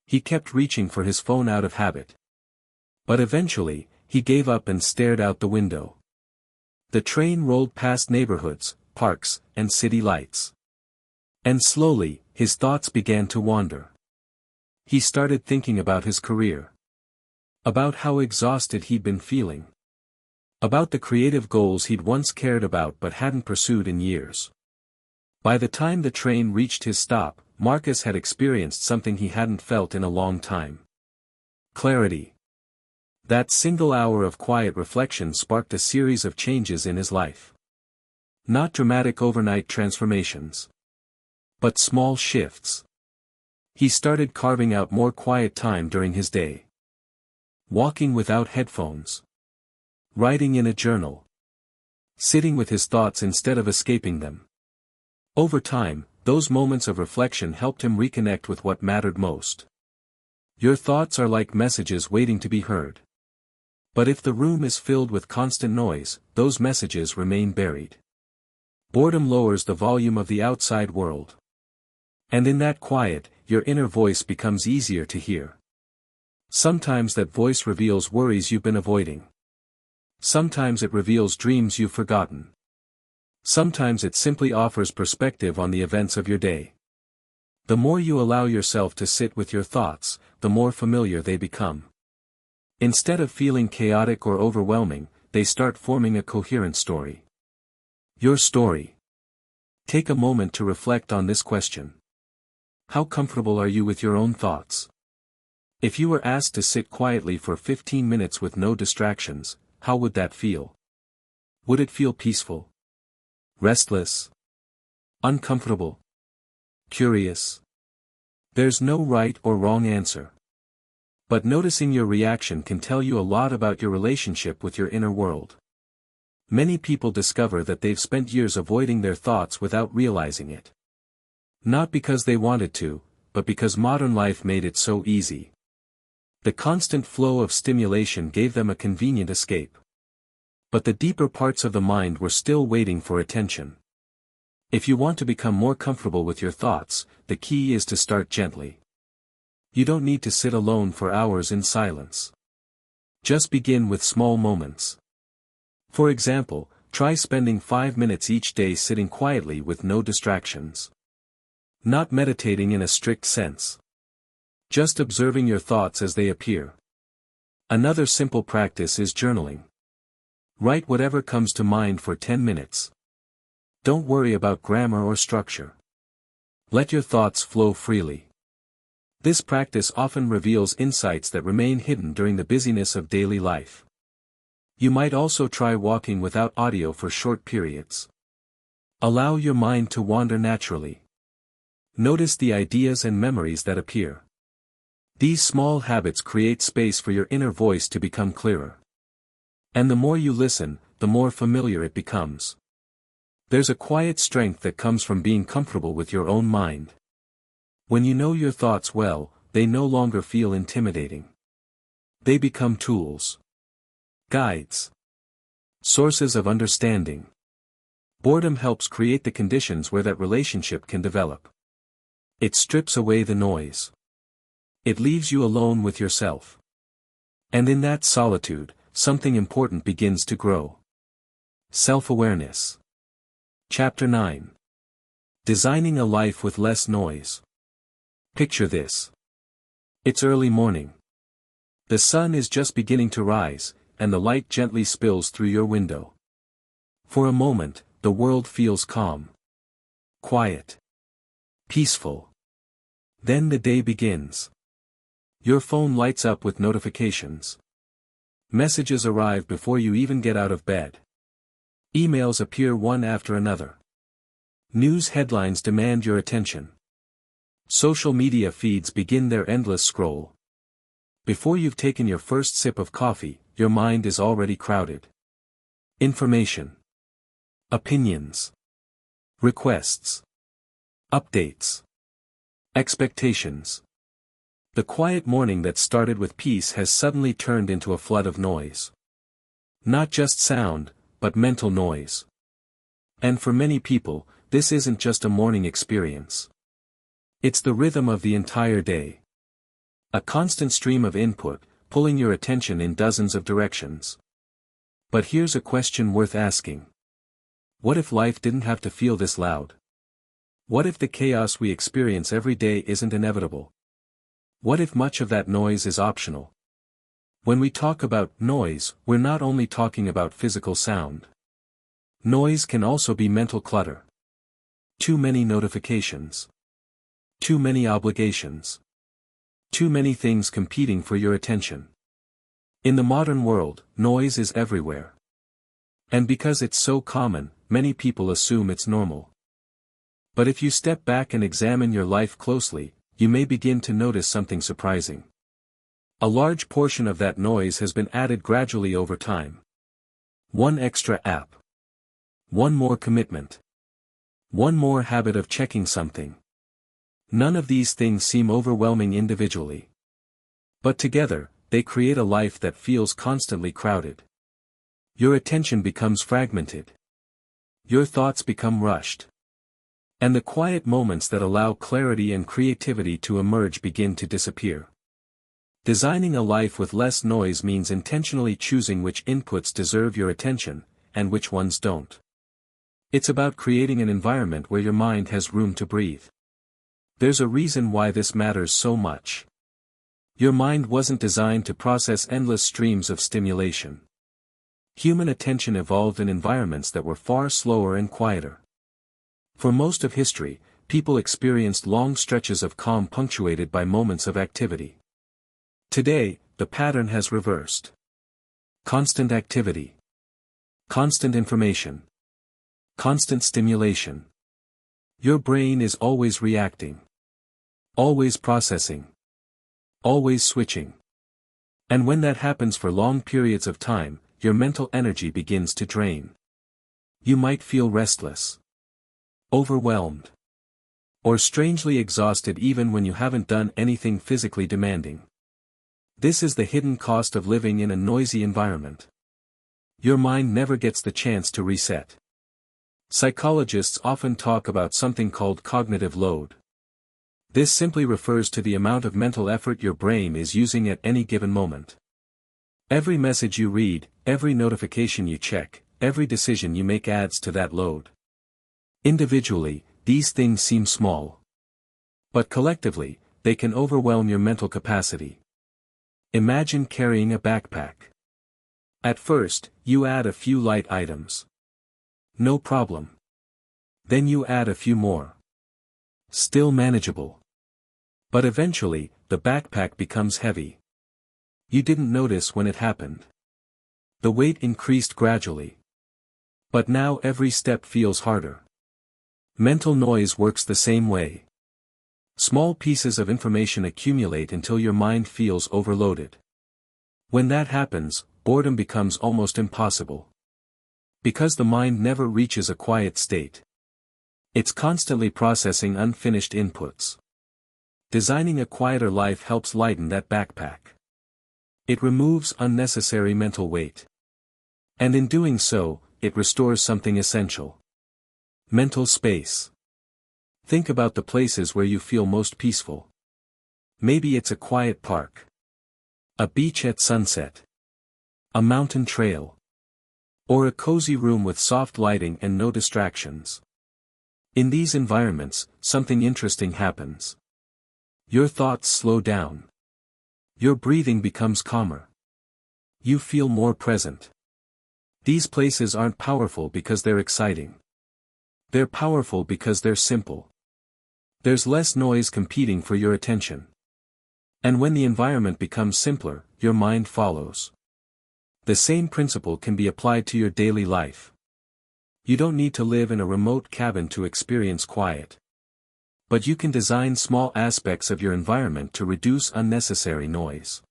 He kept reaching for his phone out of habit. But eventually, he gave up and stared out the window. The train rolled past neighborhoods, parks, and city lights. And slowly, his thoughts began to wander. He started thinking about his career. About how exhausted he'd been feeling. About the creative goals he'd once cared about but hadn't pursued in years. By the time the train reached his stop, Marcus had experienced something he hadn't felt in a long time. Clarity. That single hour of quiet reflection sparked a series of changes in his life. Not dramatic overnight transformations, but small shifts. He started carving out more quiet time during his day. Walking without headphones. Writing in a journal. Sitting with his thoughts instead of escaping them. Over time, those moments of reflection helped him reconnect with what mattered most. Your thoughts are like messages waiting to be heard. But if the room is filled with constant noise, those messages remain buried. Boredom lowers the volume of the outside world. And in that quiet, your inner voice becomes easier to hear. Sometimes that voice reveals worries you've been avoiding. Sometimes it reveals dreams you've forgotten. Sometimes it simply offers perspective on the events of your day. The more you allow yourself to sit with your thoughts, the more familiar they become. Instead of feeling chaotic or overwhelming, they start forming a coherent story. Your story. Take a moment to reflect on this question. How comfortable are you with your own thoughts? If you were asked to sit quietly for 15 minutes with no distractions, how would that feel? Would it feel peaceful? Restless? Uncomfortable? Curious? There's no right or wrong answer. But noticing your reaction can tell you a lot about your relationship with your inner world. Many people discover that they've spent years avoiding their thoughts without realizing it. Not because they wanted to, but because modern life made it so easy. The constant flow of stimulation gave them a convenient escape. But the deeper parts of the mind were still waiting for attention. If you want to become more comfortable with your thoughts, the key is to start gently. You don't need to sit alone for hours in silence. Just begin with small moments. For example, try spending 5 minutes each day sitting quietly with no distractions. Not meditating in a strict sense. Just observing your thoughts as they appear. Another simple practice is journaling. Write whatever comes to mind for 10 minutes. Don't worry about grammar or structure. Let your thoughts flow freely. This practice often reveals insights that remain hidden during the busyness of daily life. You might also try walking without audio for short periods. Allow your mind to wander naturally. Notice the ideas and memories that appear. These small habits create space for your inner voice to become clearer. And the more you listen, the more familiar it becomes. There's a quiet strength that comes from being comfortable with your own mind. When you know your thoughts well, they no longer feel intimidating. They become tools. Guides. Sources of understanding. Boredom helps create the conditions where that relationship can develop. It strips away the noise. It leaves you alone with yourself. And in that solitude, something important begins to grow. Self-awareness. Chapter 9. Designing a life with less noise. Picture this. It's early morning. The sun is just beginning to rise, and the light gently spills through your window. For a moment, the world feels calm. Quiet. Peaceful. Then the day begins. Your phone lights up with notifications. Messages arrive before you even get out of bed. Emails appear one after another. News headlines demand your attention. Social media feeds begin their endless scroll. Before you've taken your first sip of coffee, your mind is already crowded. Information. Opinions. Requests. Updates. Expectations. The quiet morning that started with peace has suddenly turned into a flood of noise. Not just sound, but mental noise. And for many people, this isn't just a morning experience. It's the rhythm of the entire day. A constant stream of input, pulling your attention in dozens of directions. But here's a question worth asking. What if life didn't have to feel this loud? What if the chaos we experience every day isn't inevitable? What if much of that noise is optional? When we talk about noise, we're not only talking about physical sound. Noise can also be mental clutter. Too many notifications. Too many obligations. Too many things competing for your attention. In the modern world, noise is everywhere. And because it's so common, many people assume it's normal. But if you step back and examine your life closely, you may begin to notice something surprising. A large portion of that noise has been added gradually over time. One extra app. One more commitment. One more habit of checking something. None of these things seem overwhelming individually. But together, they create a life that feels constantly crowded. Your attention becomes fragmented. Your thoughts become rushed. And the quiet moments that allow clarity and creativity to emerge begin to disappear. Designing a life with less noise means intentionally choosing which inputs deserve your attention, and which ones don't. It's about creating an environment where your mind has room to breathe. There's a reason why this matters so much. Your mind wasn't designed to process endless streams of stimulation. Human attention evolved in environments that were far slower and quieter. For most of history, people experienced long stretches of calm punctuated by moments of activity. Today, the pattern has reversed. Constant activity. Constant information. Constant stimulation. Your brain is always reacting. Always processing. Always switching. And when that happens for long periods of time, your mental energy begins to drain. You might feel restless. Overwhelmed. Or strangely exhausted even when you haven't done anything physically demanding. This is the hidden cost of living in a noisy environment. Your mind never gets the chance to reset. Psychologists often talk about something called cognitive load. This simply refers to the amount of mental effort your brain is using at any given moment. Every message you read, every notification you check, every decision you make adds to that load. Individually, these things seem small. But collectively, they can overwhelm your mental capacity. Imagine carrying a backpack. At first, you add a few light items. No problem. Then you add a few more. Still manageable. But eventually, the backpack becomes heavy. You didn't notice when it happened. The weight increased gradually. But now every step feels harder. Mental noise works the same way. Small pieces of information accumulate until your mind feels overloaded. When that happens, boredom becomes almost impossible. Because the mind never reaches a quiet state. It's constantly processing unfinished inputs. Designing a quieter life helps lighten that backpack. It removes unnecessary mental weight. And in doing so, it restores something essential. Mental space. Think about the places where you feel most peaceful. Maybe it's a quiet park. A beach at sunset. A mountain trail. Or a cozy room with soft lighting and no distractions. In these environments, something interesting happens. Your thoughts slow down. Your breathing becomes calmer. You feel more present. These places aren't powerful because they're exciting. They're powerful because they're simple. There's less noise competing for your attention. And when the environment becomes simpler, your mind follows. The same principle can be applied to your daily life. You don't need to live in a remote cabin to experience quiet. But you can design small aspects of your environment to reduce unnecessary noise.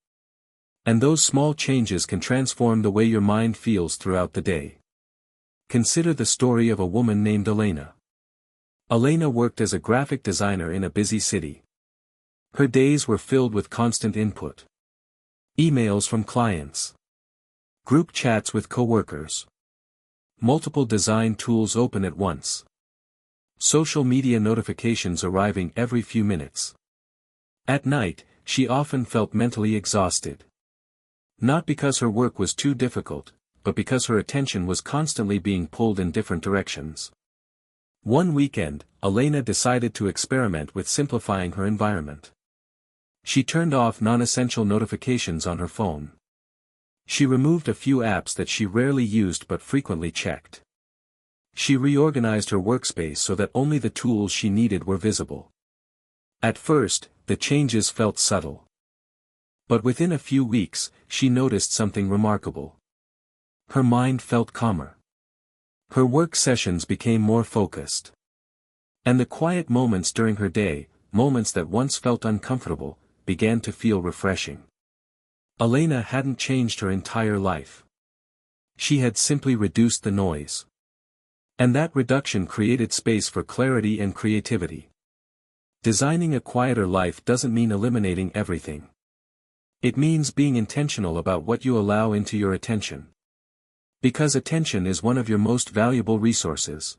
And those small changes can transform the way your mind feels throughout the day. Consider the story of a woman named Elena. Elena worked as a graphic designer in a busy city. Her days were filled with constant input. Emails from clients. Group chats with coworkers. Multiple design tools open at once. Social media notifications arriving every few minutes. At night, she often felt mentally exhausted. Not because her work was too difficult, but because her attention was constantly being pulled in different directions. One weekend, Elena decided to experiment with simplifying her environment. She turned off non-essential notifications on her phone. She removed a few apps that she rarely used but frequently checked. She reorganized her workspace so that only the tools she needed were visible. At first, the changes felt subtle. But within a few weeks, she noticed something remarkable. Her mind felt calmer. Her work sessions became more focused. And the quiet moments during her day, moments that once felt uncomfortable, began to feel refreshing. Elena hadn't changed her entire life. She had simply reduced the noise. And that reduction created space for clarity and creativity. Designing a quieter life doesn't mean eliminating everything. It means being intentional about what you allow into your attention. Because attention is one of your most valuable resources.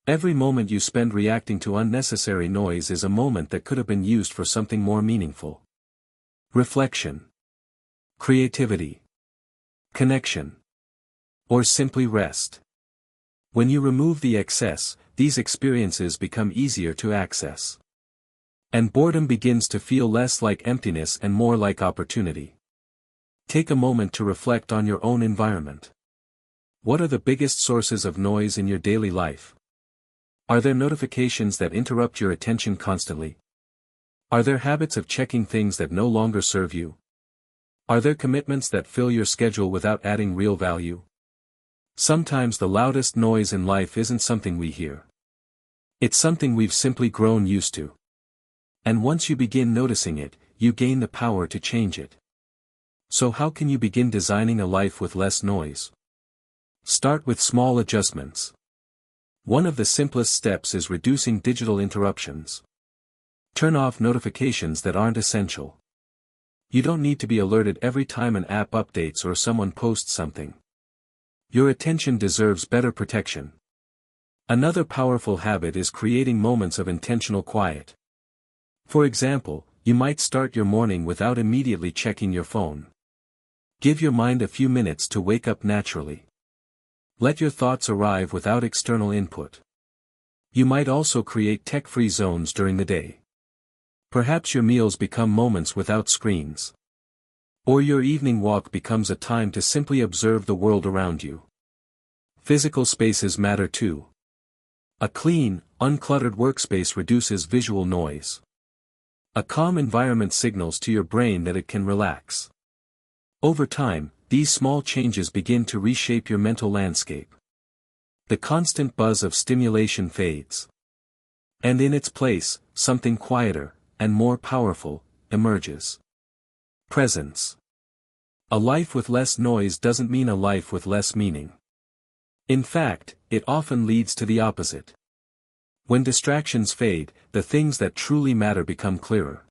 Every moment you spend reacting to unnecessary noise is a moment that could have been used for something more meaningful. Reflection. Creativity. Connection. Or simply rest. When you remove the excess, these experiences become easier to access. And boredom begins to feel less like emptiness and more like opportunity. Take a moment to reflect on your own environment. What are the biggest sources of noise in your daily life? Are there notifications that interrupt your attention constantly? Are there habits of checking things that no longer serve you? Are there commitments that fill your schedule without adding real value? Sometimes the loudest noise in life isn't something we hear. It's something we've simply grown used to. And once you begin noticing it, you gain the power to change it. So how can you begin designing a life with less noise? Start with small adjustments. One of the simplest steps is reducing digital interruptions. Turn off notifications that aren't essential. You don't need to be alerted every time an app updates or someone posts something. Your attention deserves better protection. Another powerful habit is creating moments of intentional quiet. For example, you might start your morning without immediately checking your phone. Give your mind a few minutes to wake up naturally. Let your thoughts arrive without external input. You might also create tech-free zones during the day. Perhaps your meals become moments without screens. Or your evening walk becomes a time to simply observe the world around you. Physical spaces matter too. A clean, uncluttered workspace reduces visual noise. A calm environment signals to your brain that it can relax. Over time, these small changes begin to reshape your mental landscape. The constant buzz of stimulation fades. And in its place, something quieter, and more powerful, emerges. Presence. A life with less noise doesn't mean a life with less meaning. In fact, it often leads to the opposite. When distractions fade, the things that truly matter become clearer.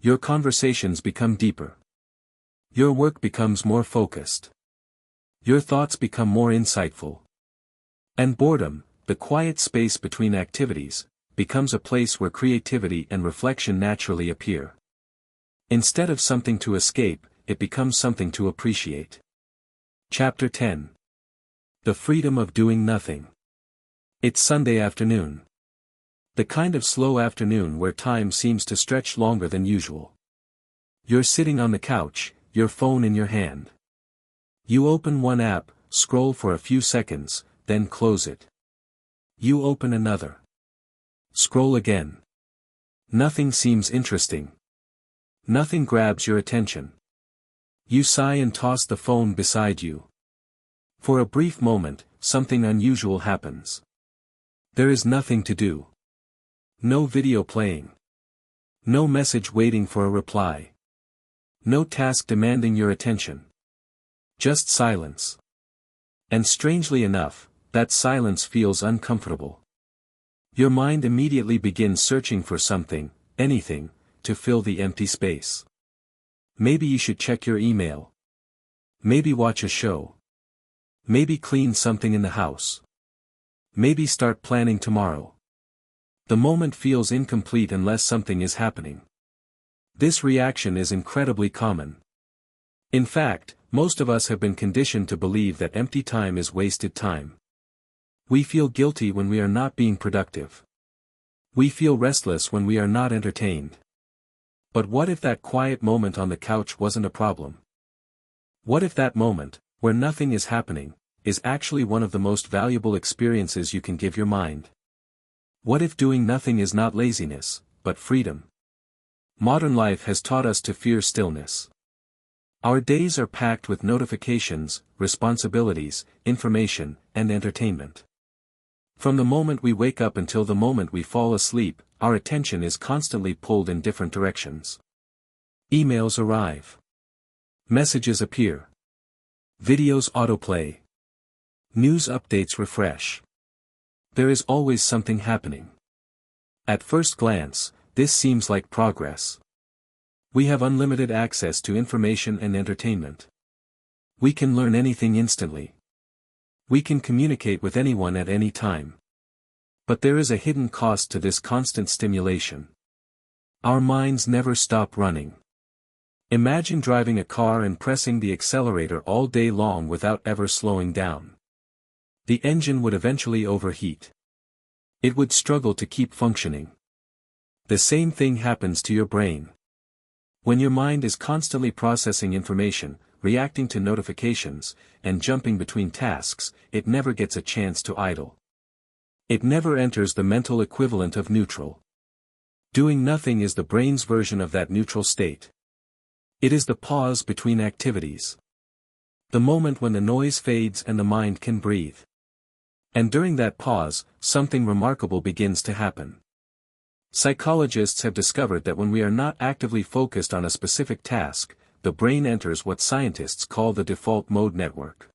Your conversations become deeper. Your work becomes more focused. Your thoughts become more insightful. And boredom, the quiet space between activities, becomes a place where creativity and reflection naturally appear. Instead of something to escape, it becomes something to appreciate. Chapter 10. The freedom of doing nothing. It's Sunday afternoon. The kind of slow afternoon where time seems to stretch longer than usual. You're sitting on the couch, your phone in your hand. You open one app, scroll for a few seconds, then close it. You open another. Scroll again. Nothing seems interesting. Nothing grabs your attention. You sigh and toss the phone beside you. For a brief moment, something unusual happens. There is nothing to do. No video playing. No message waiting for a reply. No task demanding your attention. Just silence. And strangely enough, that silence feels uncomfortable. Your mind immediately begins searching for something, anything, to fill the empty space. Maybe you should check your email. Maybe watch a show. Maybe clean something in the house. Maybe start planning tomorrow. The moment feels incomplete unless something is happening. This reaction is incredibly common. In fact, most of us have been conditioned to believe that empty time is wasted time. We feel guilty when we are not being productive. We feel restless when we are not entertained. But what if that quiet moment on the couch wasn't a problem? What if that moment, where nothing is happening, is actually one of the most valuable experiences you can give your mind? What if doing nothing is not laziness, but freedom? Modern life has taught us to fear stillness. Our days are packed with notifications, responsibilities, information, and entertainment. From the moment we wake up until the moment we fall asleep, our attention is constantly pulled in different directions. Emails arrive. Messages appear. Videos autoplay. News updates refresh. There is always something happening. At first glance, this seems like progress. We have unlimited access to information and entertainment. We can learn anything instantly. We can communicate with anyone at any time. But there is a hidden cost to this constant stimulation. Our minds never stop running. Imagine driving a car and pressing the accelerator all day long without ever slowing down. The engine would eventually overheat. It would struggle to keep functioning. The same thing happens to your brain. When your mind is constantly processing information, reacting to notifications, and jumping between tasks, it never gets a chance to idle. It never enters the mental equivalent of neutral. Doing nothing is the brain's version of that neutral state. It is the pause between activities. The moment when the noise fades and the mind can breathe. And during that pause, something remarkable begins to happen. Psychologists have discovered that when we are not actively focused on a specific task, the brain enters what scientists call the default mode network.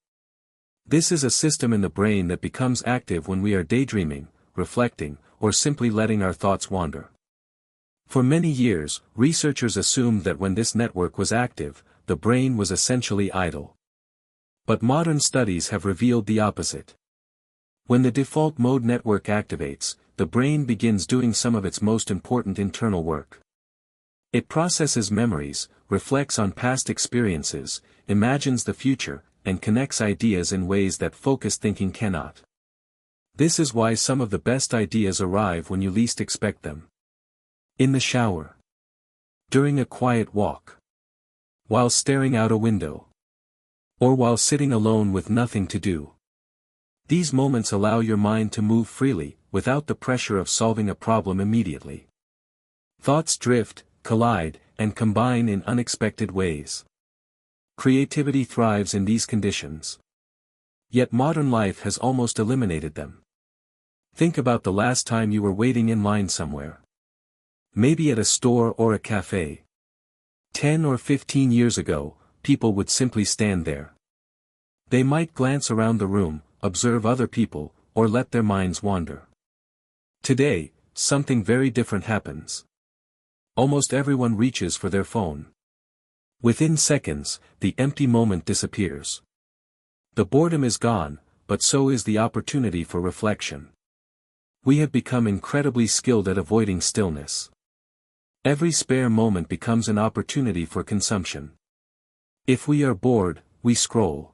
This is a system in the brain that becomes active when we are daydreaming, reflecting, or simply letting our thoughts wander. For many years, researchers assumed that when this network was active, the brain was essentially idle. But modern studies have revealed the opposite. When the default mode network activates, the brain begins doing some of its most important internal work. It processes memories, reflects on past experiences, imagines the future, and connects ideas in ways that focused thinking cannot. This is why some of the best ideas arrive when you least expect them. In the shower. During a quiet walk. While staring out a window. Or while sitting alone with nothing to do. These moments allow your mind to move freely, without the pressure of solving a problem immediately. Thoughts drift, collide, and combine in unexpected ways. Creativity thrives in these conditions. Yet modern life has almost eliminated them. Think about the last time you were waiting in line somewhere. Maybe at a store or a cafe. 10 or 15 years ago, people would simply stand there. They might glance around the room, observe other people, or let their minds wander. Today, something very different happens. Almost everyone reaches for their phone. Within seconds, the empty moment disappears. The boredom is gone, but so is the opportunity for reflection. We have become incredibly skilled at avoiding stillness. Every spare moment becomes an opportunity for consumption. If we are bored, we scroll.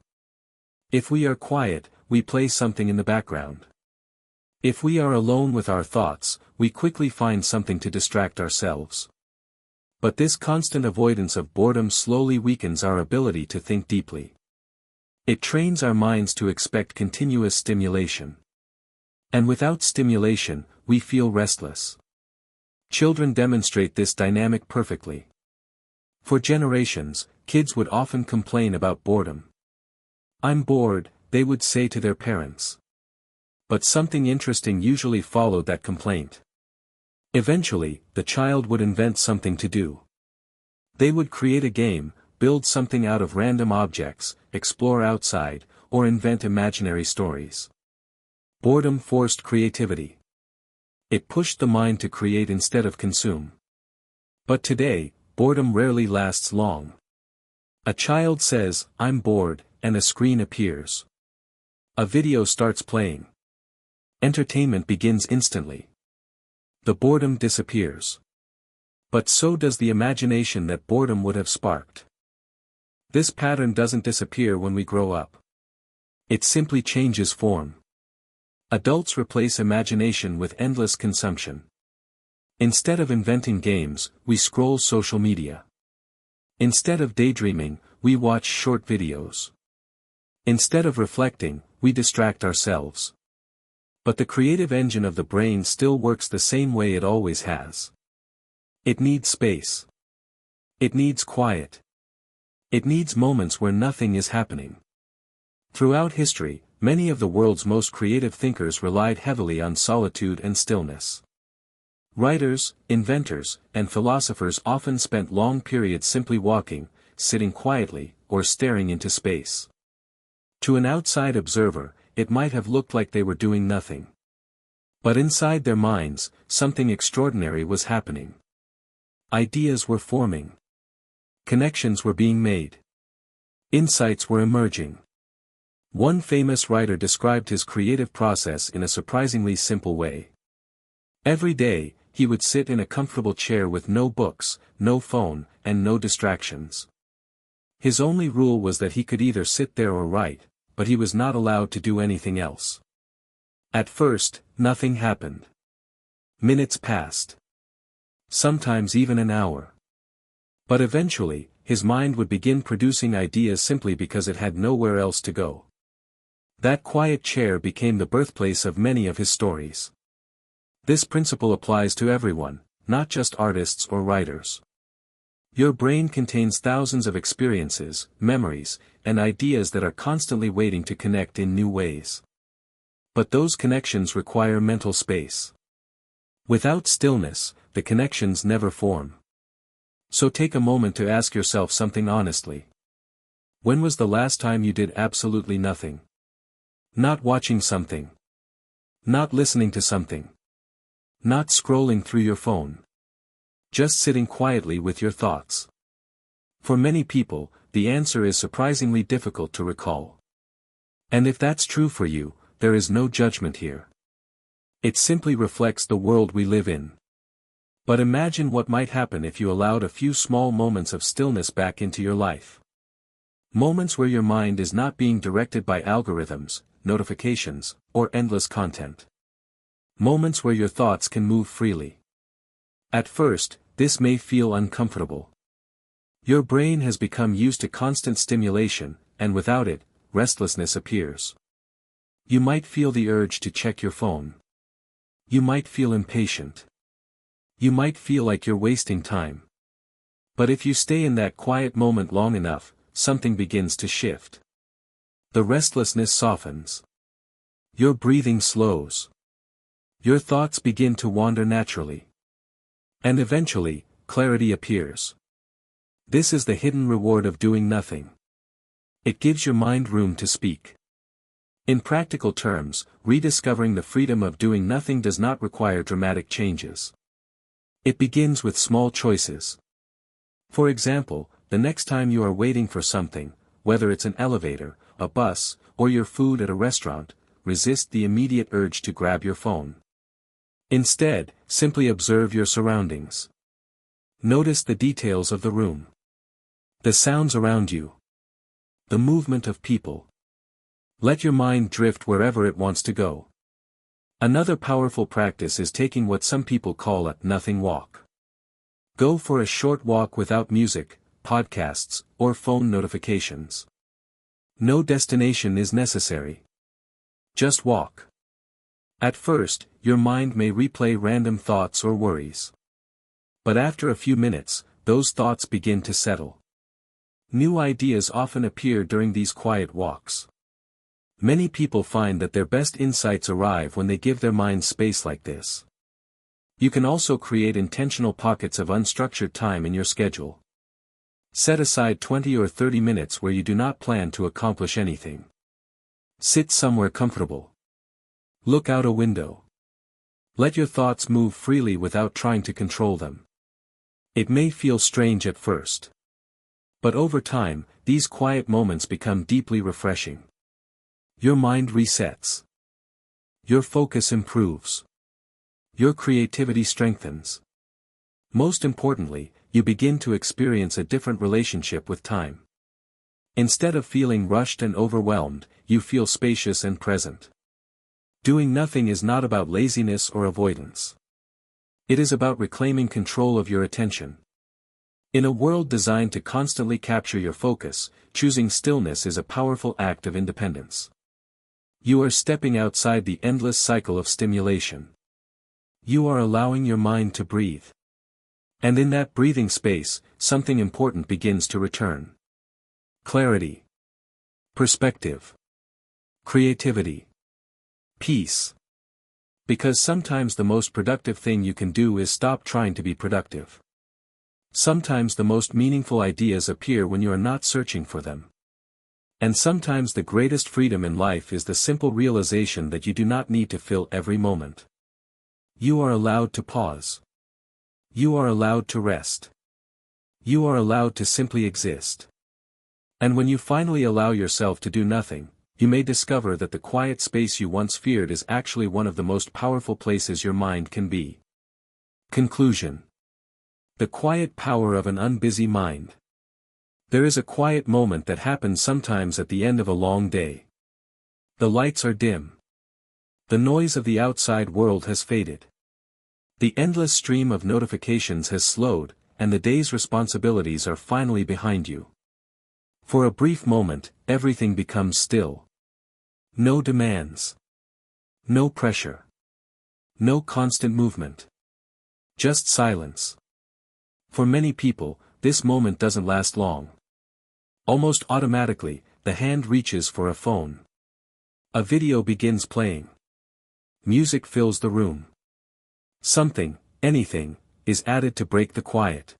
If we are quiet, we play something in the background. If we are alone with our thoughts, we quickly find something to distract ourselves. But this constant avoidance of boredom slowly weakens our ability to think deeply. It trains our minds to expect continuous stimulation. And without stimulation, we feel restless. Children demonstrate this dynamic perfectly. For generations, kids would often complain about boredom. "I'm bored," they would say to their parents. But something interesting usually followed that complaint. Eventually, the child would invent something to do. They would create a game, build something out of random objects, explore outside, or invent imaginary stories. Boredom forced creativity. It pushed the mind to create instead of consume. But today, boredom rarely lasts long. A child says, "I'm bored," and a screen appears. A video starts playing. Entertainment begins instantly. The boredom disappears. But so does the imagination that boredom would have sparked. This pattern doesn't disappear when we grow up. It simply changes form. Adults replace imagination with endless consumption. Instead of inventing games, we scroll social media. Instead of daydreaming, we watch short videos. Instead of reflecting, we distract ourselves. But the creative engine of the brain still works the same way it always has. It needs space. It needs quiet. It needs moments where nothing is happening. Throughout history, many of the world's most creative thinkers relied heavily on solitude and stillness. Writers, inventors, and philosophers often spent long periods simply walking, sitting quietly, or staring into space. To an outside observer, it might have looked like they were doing nothing. But inside their minds, something extraordinary was happening. Ideas were forming. Connections were being made. Insights were emerging. One famous writer described his creative process in a surprisingly simple way. Every day, he would sit in a comfortable chair with no books, no phone, and no distractions. His only rule was that he could either sit there or write, but he was not allowed to do anything else. At first, nothing happened. Minutes passed. Sometimes even an hour. But eventually, his mind would begin producing ideas simply because it had nowhere else to go. That quiet chair became the birthplace of many of his stories. This principle applies to everyone, not just artists or writers. Your brain contains thousands of experiences, memories, and ideas that are constantly waiting to connect in new ways. But those connections require mental space. Without stillness, the connections never form. So take a moment to ask yourself something honestly. When was the last time you did absolutely nothing? Not watching something. Not listening to something. Not scrolling through your phone. Just sitting quietly with your thoughts. For many people, the answer is surprisingly difficult to recall. And if that's true for you, there is no judgment here. It simply reflects the world we live in. But imagine what might happen if you allowed a few small moments of stillness back into your life. Moments where your mind is not being directed by algorithms, notifications, or endless content. Moments where your thoughts can move freely. At first, this may feel uncomfortable. Your brain has become used to constant stimulation, and without it, restlessness appears. You might feel the urge to check your phone. You might feel impatient. You might feel like you're wasting time. But if you stay in that quiet moment long enough, something begins to shift. The restlessness softens. Your breathing slows. Your thoughts begin to wander naturally. And eventually, clarity appears. This is the hidden reward of doing nothing. It gives your mind room to speak. In practical terms, rediscovering the freedom of doing nothing does not require dramatic changes. It begins with small choices. For example, the next time you are waiting for something, whether it's an elevator, a bus, or your food at a restaurant, resist the immediate urge to grab your phone. Instead, simply observe your surroundings. Notice the details of the room. The sounds around you. The movement of people. Let your mind drift wherever it wants to go. Another powerful practice is taking what some people call a nothing walk. Go for a short walk without music, podcasts, or phone notifications. No destination is necessary. Just walk. At first, your mind may replay random thoughts or worries. But after a few minutes, those thoughts begin to settle. New ideas often appear during these quiet walks. Many people find that their best insights arrive when they give their minds space like this. You can also create intentional pockets of unstructured time in your schedule. Set aside 20 or 30 minutes where you do not plan to accomplish anything. Sit somewhere comfortable. Look out a window. Let your thoughts move freely without trying to control them. It may feel strange at first. But over time, these quiet moments become deeply refreshing. Your mind resets. Your focus improves. Your creativity strengthens. Most importantly, you begin to experience a different relationship with time. Instead of feeling rushed and overwhelmed, you feel spacious and present. Doing nothing is not about laziness or avoidance. It is about reclaiming control of your attention. In a world designed to constantly capture your focus, choosing stillness is a powerful act of independence. You are stepping outside the endless cycle of stimulation. You are allowing your mind to breathe. And in that breathing space, something important begins to return. Clarity. Perspective. Creativity. Peace. Because sometimes the most productive thing you can do is stop trying to be productive. Sometimes the most meaningful ideas appear when you are not searching for them. And sometimes the greatest freedom in life is the simple realization that you do not need to fill every moment. You are allowed to pause. You are allowed to rest. You are allowed to simply exist. And when you finally allow yourself to do nothing, you may discover that the quiet space you once feared is actually one of the most powerful places your mind can be. Conclusion. The quiet power of an unbusy mind. There is a quiet moment that happens sometimes at the end of a long day. The lights are dim. The noise of the outside world has faded. The endless stream of notifications has slowed, and the day's responsibilities are finally behind you. For a brief moment, everything becomes still. No demands. No pressure. No constant movement. Just silence. For many people, this moment doesn't last long. Almost automatically, the hand reaches for a phone. A video begins playing. Music fills the room. Something, anything, is added to break the quiet.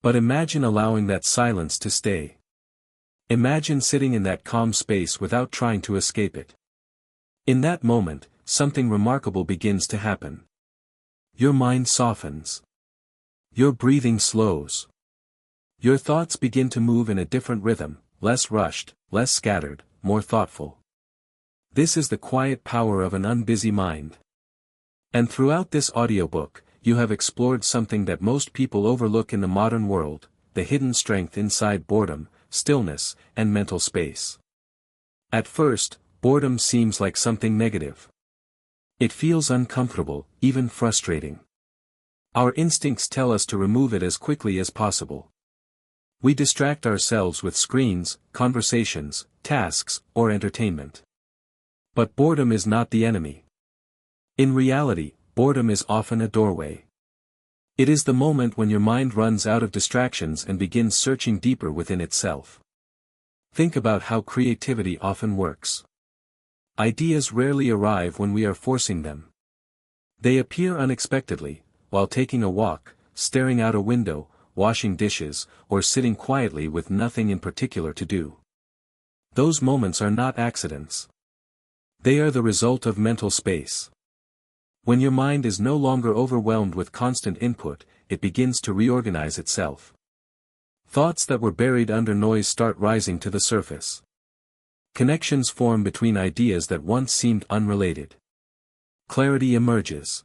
But imagine allowing that silence to stay. Imagine sitting in that calm space without trying to escape it. In that moment, something remarkable begins to happen. Your mind softens. Your breathing slows. Your thoughts begin to move in a different rhythm, less rushed, less scattered, more thoughtful. This is the quiet power of an unbusy mind. And throughout this audiobook, you have explored something that most people overlook in the modern world, the hidden strength inside boredom, stillness, and mental space. At first, boredom seems like something negative. It feels uncomfortable, even frustrating. Our instincts tell us to remove it as quickly as possible. We distract ourselves with screens, conversations, tasks, or entertainment. But boredom is not the enemy. In reality, boredom is often a doorway. It is the moment when your mind runs out of distractions and begins searching deeper within itself. Think about how creativity often works. Ideas rarely arrive when we are forcing them. They appear unexpectedly, while taking a walk, staring out a window, washing dishes, or sitting quietly with nothing in particular to do. Those moments are not accidents. They are the result of mental space. When your mind is no longer overwhelmed with constant input, it begins to reorganize itself. Thoughts that were buried under noise start rising to the surface. Connections form between ideas that once seemed unrelated. Clarity emerges.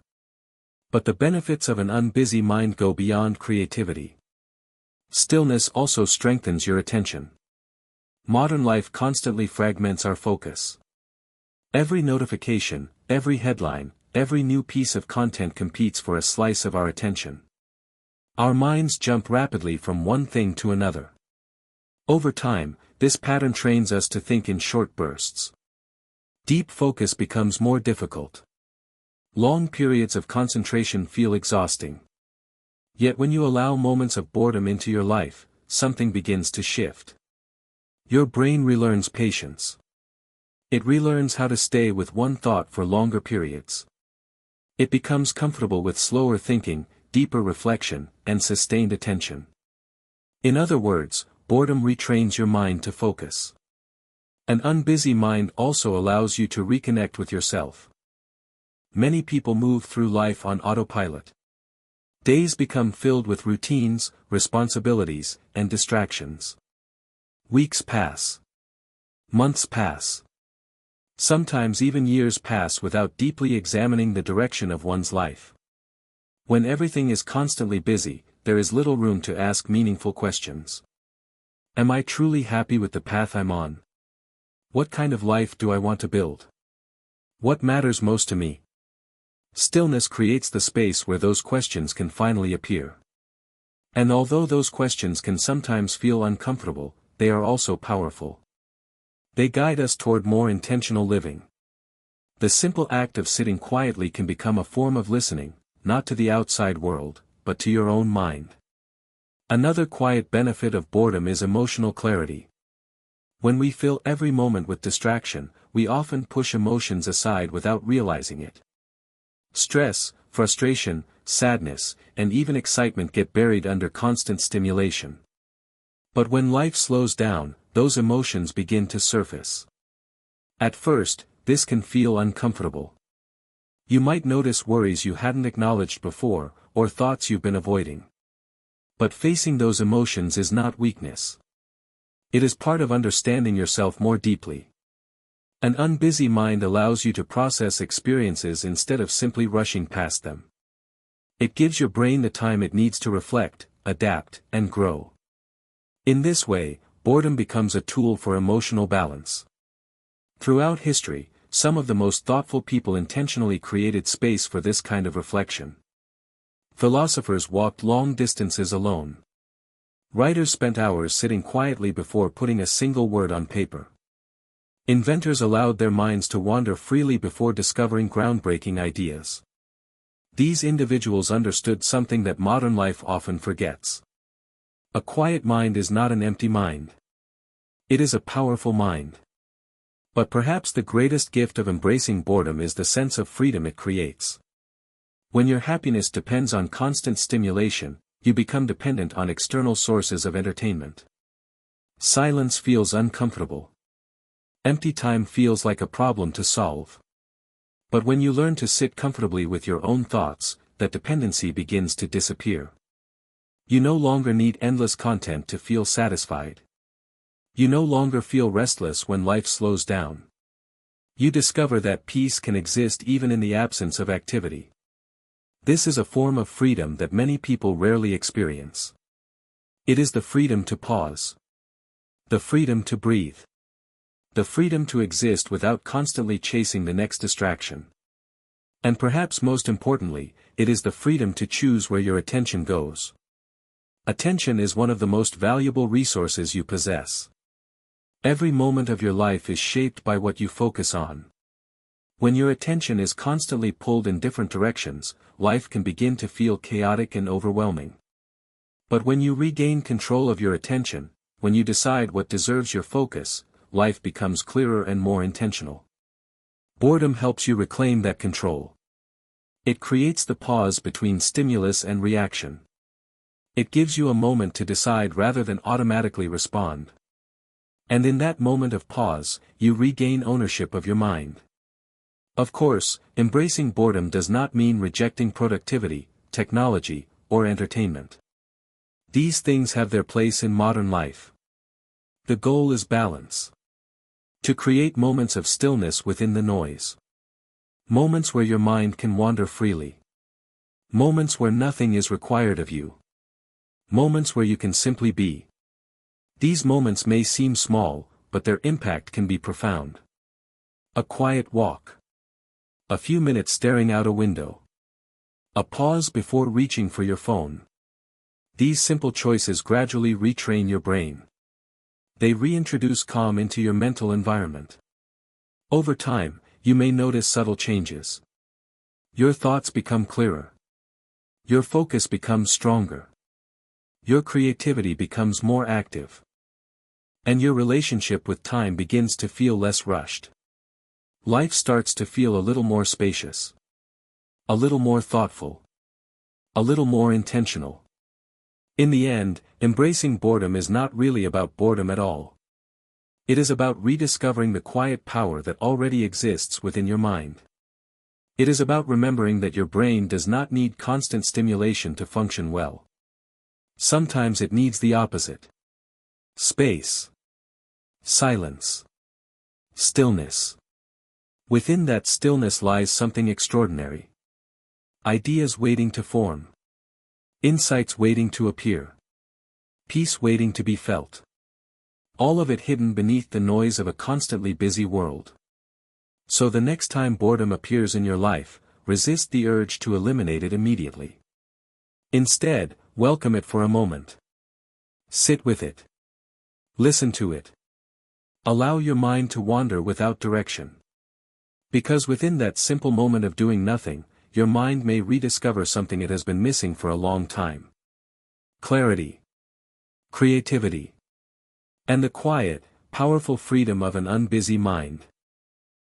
But the benefits of an unbusy mind go beyond creativity. Stillness also strengthens your attention. Modern life constantly fragments our focus. Every notification, every headline, every new piece of content competes for a slice of our attention. Our minds jump rapidly from one thing to another. Over time, this pattern trains us to think in short bursts. Deep focus becomes more difficult. Long periods of concentration feel exhausting. Yet when you allow moments of boredom into your life, something begins to shift. Your brain relearns patience. It relearns how to stay with one thought for longer periods. It becomes comfortable with slower thinking, deeper reflection, and sustained attention. In other words, boredom retrains your mind to focus. An unbusy mind also allows you to reconnect with yourself. Many people move through life on autopilot. Days become filled with routines, responsibilities, and distractions. Weeks pass. Months pass. Sometimes even years pass without deeply examining the direction of one's life. When everything is constantly busy, there is little room to ask meaningful questions. Am I truly happy with the path I'm on? What kind of life do I want to build? What matters most to me? Stillness creates the space where those questions can finally appear. And although those questions can sometimes feel uncomfortable, they are also powerful. They guide us toward more intentional living. The simple act of sitting quietly can become a form of listening, not to the outside world, but to your own mind. Another quiet benefit of boredom is emotional clarity. When we fill every moment with distraction, we often push emotions aside without realizing it. Stress, frustration, sadness, and even excitement get buried under constant stimulation. But when life slows down, those emotions begin to surface. At first, this can feel uncomfortable. You might notice worries you hadn't acknowledged before, or thoughts you've been avoiding. But facing those emotions is not weakness. It is part of understanding yourself more deeply. An unbusy mind allows you to process experiences instead of simply rushing past them. It gives your brain the time it needs to reflect, adapt, and grow. In this way, boredom becomes a tool for emotional balance. Throughout history, some of the most thoughtful people intentionally created space for this kind of reflection. Philosophers walked long distances alone. Writers spent hours sitting quietly before putting a single word on paper. Inventors allowed their minds to wander freely before discovering groundbreaking ideas. These individuals understood something that modern life often forgets. A quiet mind is not an empty mind. It is a powerful mind. But perhaps the greatest gift of embracing boredom is the sense of freedom it creates. When your happiness depends on constant stimulation, you become dependent on external sources of entertainment. Silence feels uncomfortable. Empty time feels like a problem to solve. But when you learn to sit comfortably with your own thoughts, that dependency begins to disappear. You no longer need endless content to feel satisfied. You no longer feel restless when life slows down. You discover that peace can exist even in the absence of activity. This is a form of freedom that many people rarely experience. It is the freedom to pause. The freedom to breathe. The freedom to exist without constantly chasing the next distraction. And perhaps most importantly, it is the freedom to choose where your attention goes. Attention is one of the most valuable resources you possess. Every moment of your life is shaped by what you focus on. When your attention is constantly pulled in different directions, life can begin to feel chaotic and overwhelming. But when you regain control of your attention, when you decide what deserves your focus, life becomes clearer and more intentional. Boredom helps you reclaim that control. It creates the pause between stimulus and reaction. It gives you a moment to decide rather than automatically respond. And in that moment of pause, you regain ownership of your mind. Of course, embracing boredom does not mean rejecting productivity, technology, or entertainment. These things have their place in modern life. The goal is balance. To create moments of stillness within the noise. Moments where your mind can wander freely. Moments where nothing is required of you. Moments where you can simply be. These moments may seem small, but their impact can be profound. A quiet walk. A few minutes staring out a window. A pause before reaching for your phone. These simple choices gradually retrain your brain. They reintroduce calm into your mental environment. Over time, you may notice subtle changes. Your thoughts become clearer. Your focus becomes stronger. Your creativity becomes more active. And your relationship with time begins to feel less rushed. Life starts to feel a little more spacious. A little more thoughtful. A little more intentional. In the end, embracing boredom is not really about boredom at all. It is about rediscovering the quiet power that already exists within your mind. It is about remembering that your brain does not need constant stimulation to function well. Sometimes it needs the opposite. Space. Silence. Stillness. Within that stillness lies something extraordinary. Ideas waiting to form. Insights waiting to appear. Peace waiting to be felt. All of it hidden beneath the noise of a constantly busy world. So the next time boredom appears in your life, resist the urge to eliminate it immediately. Instead, welcome it for a moment. Sit with it. Listen to it. Allow your mind to wander without direction. Because within that simple moment of doing nothing, your mind may rediscover something it has been missing for a long time. Clarity. Creativity. And the quiet, powerful freedom of an unbusy mind.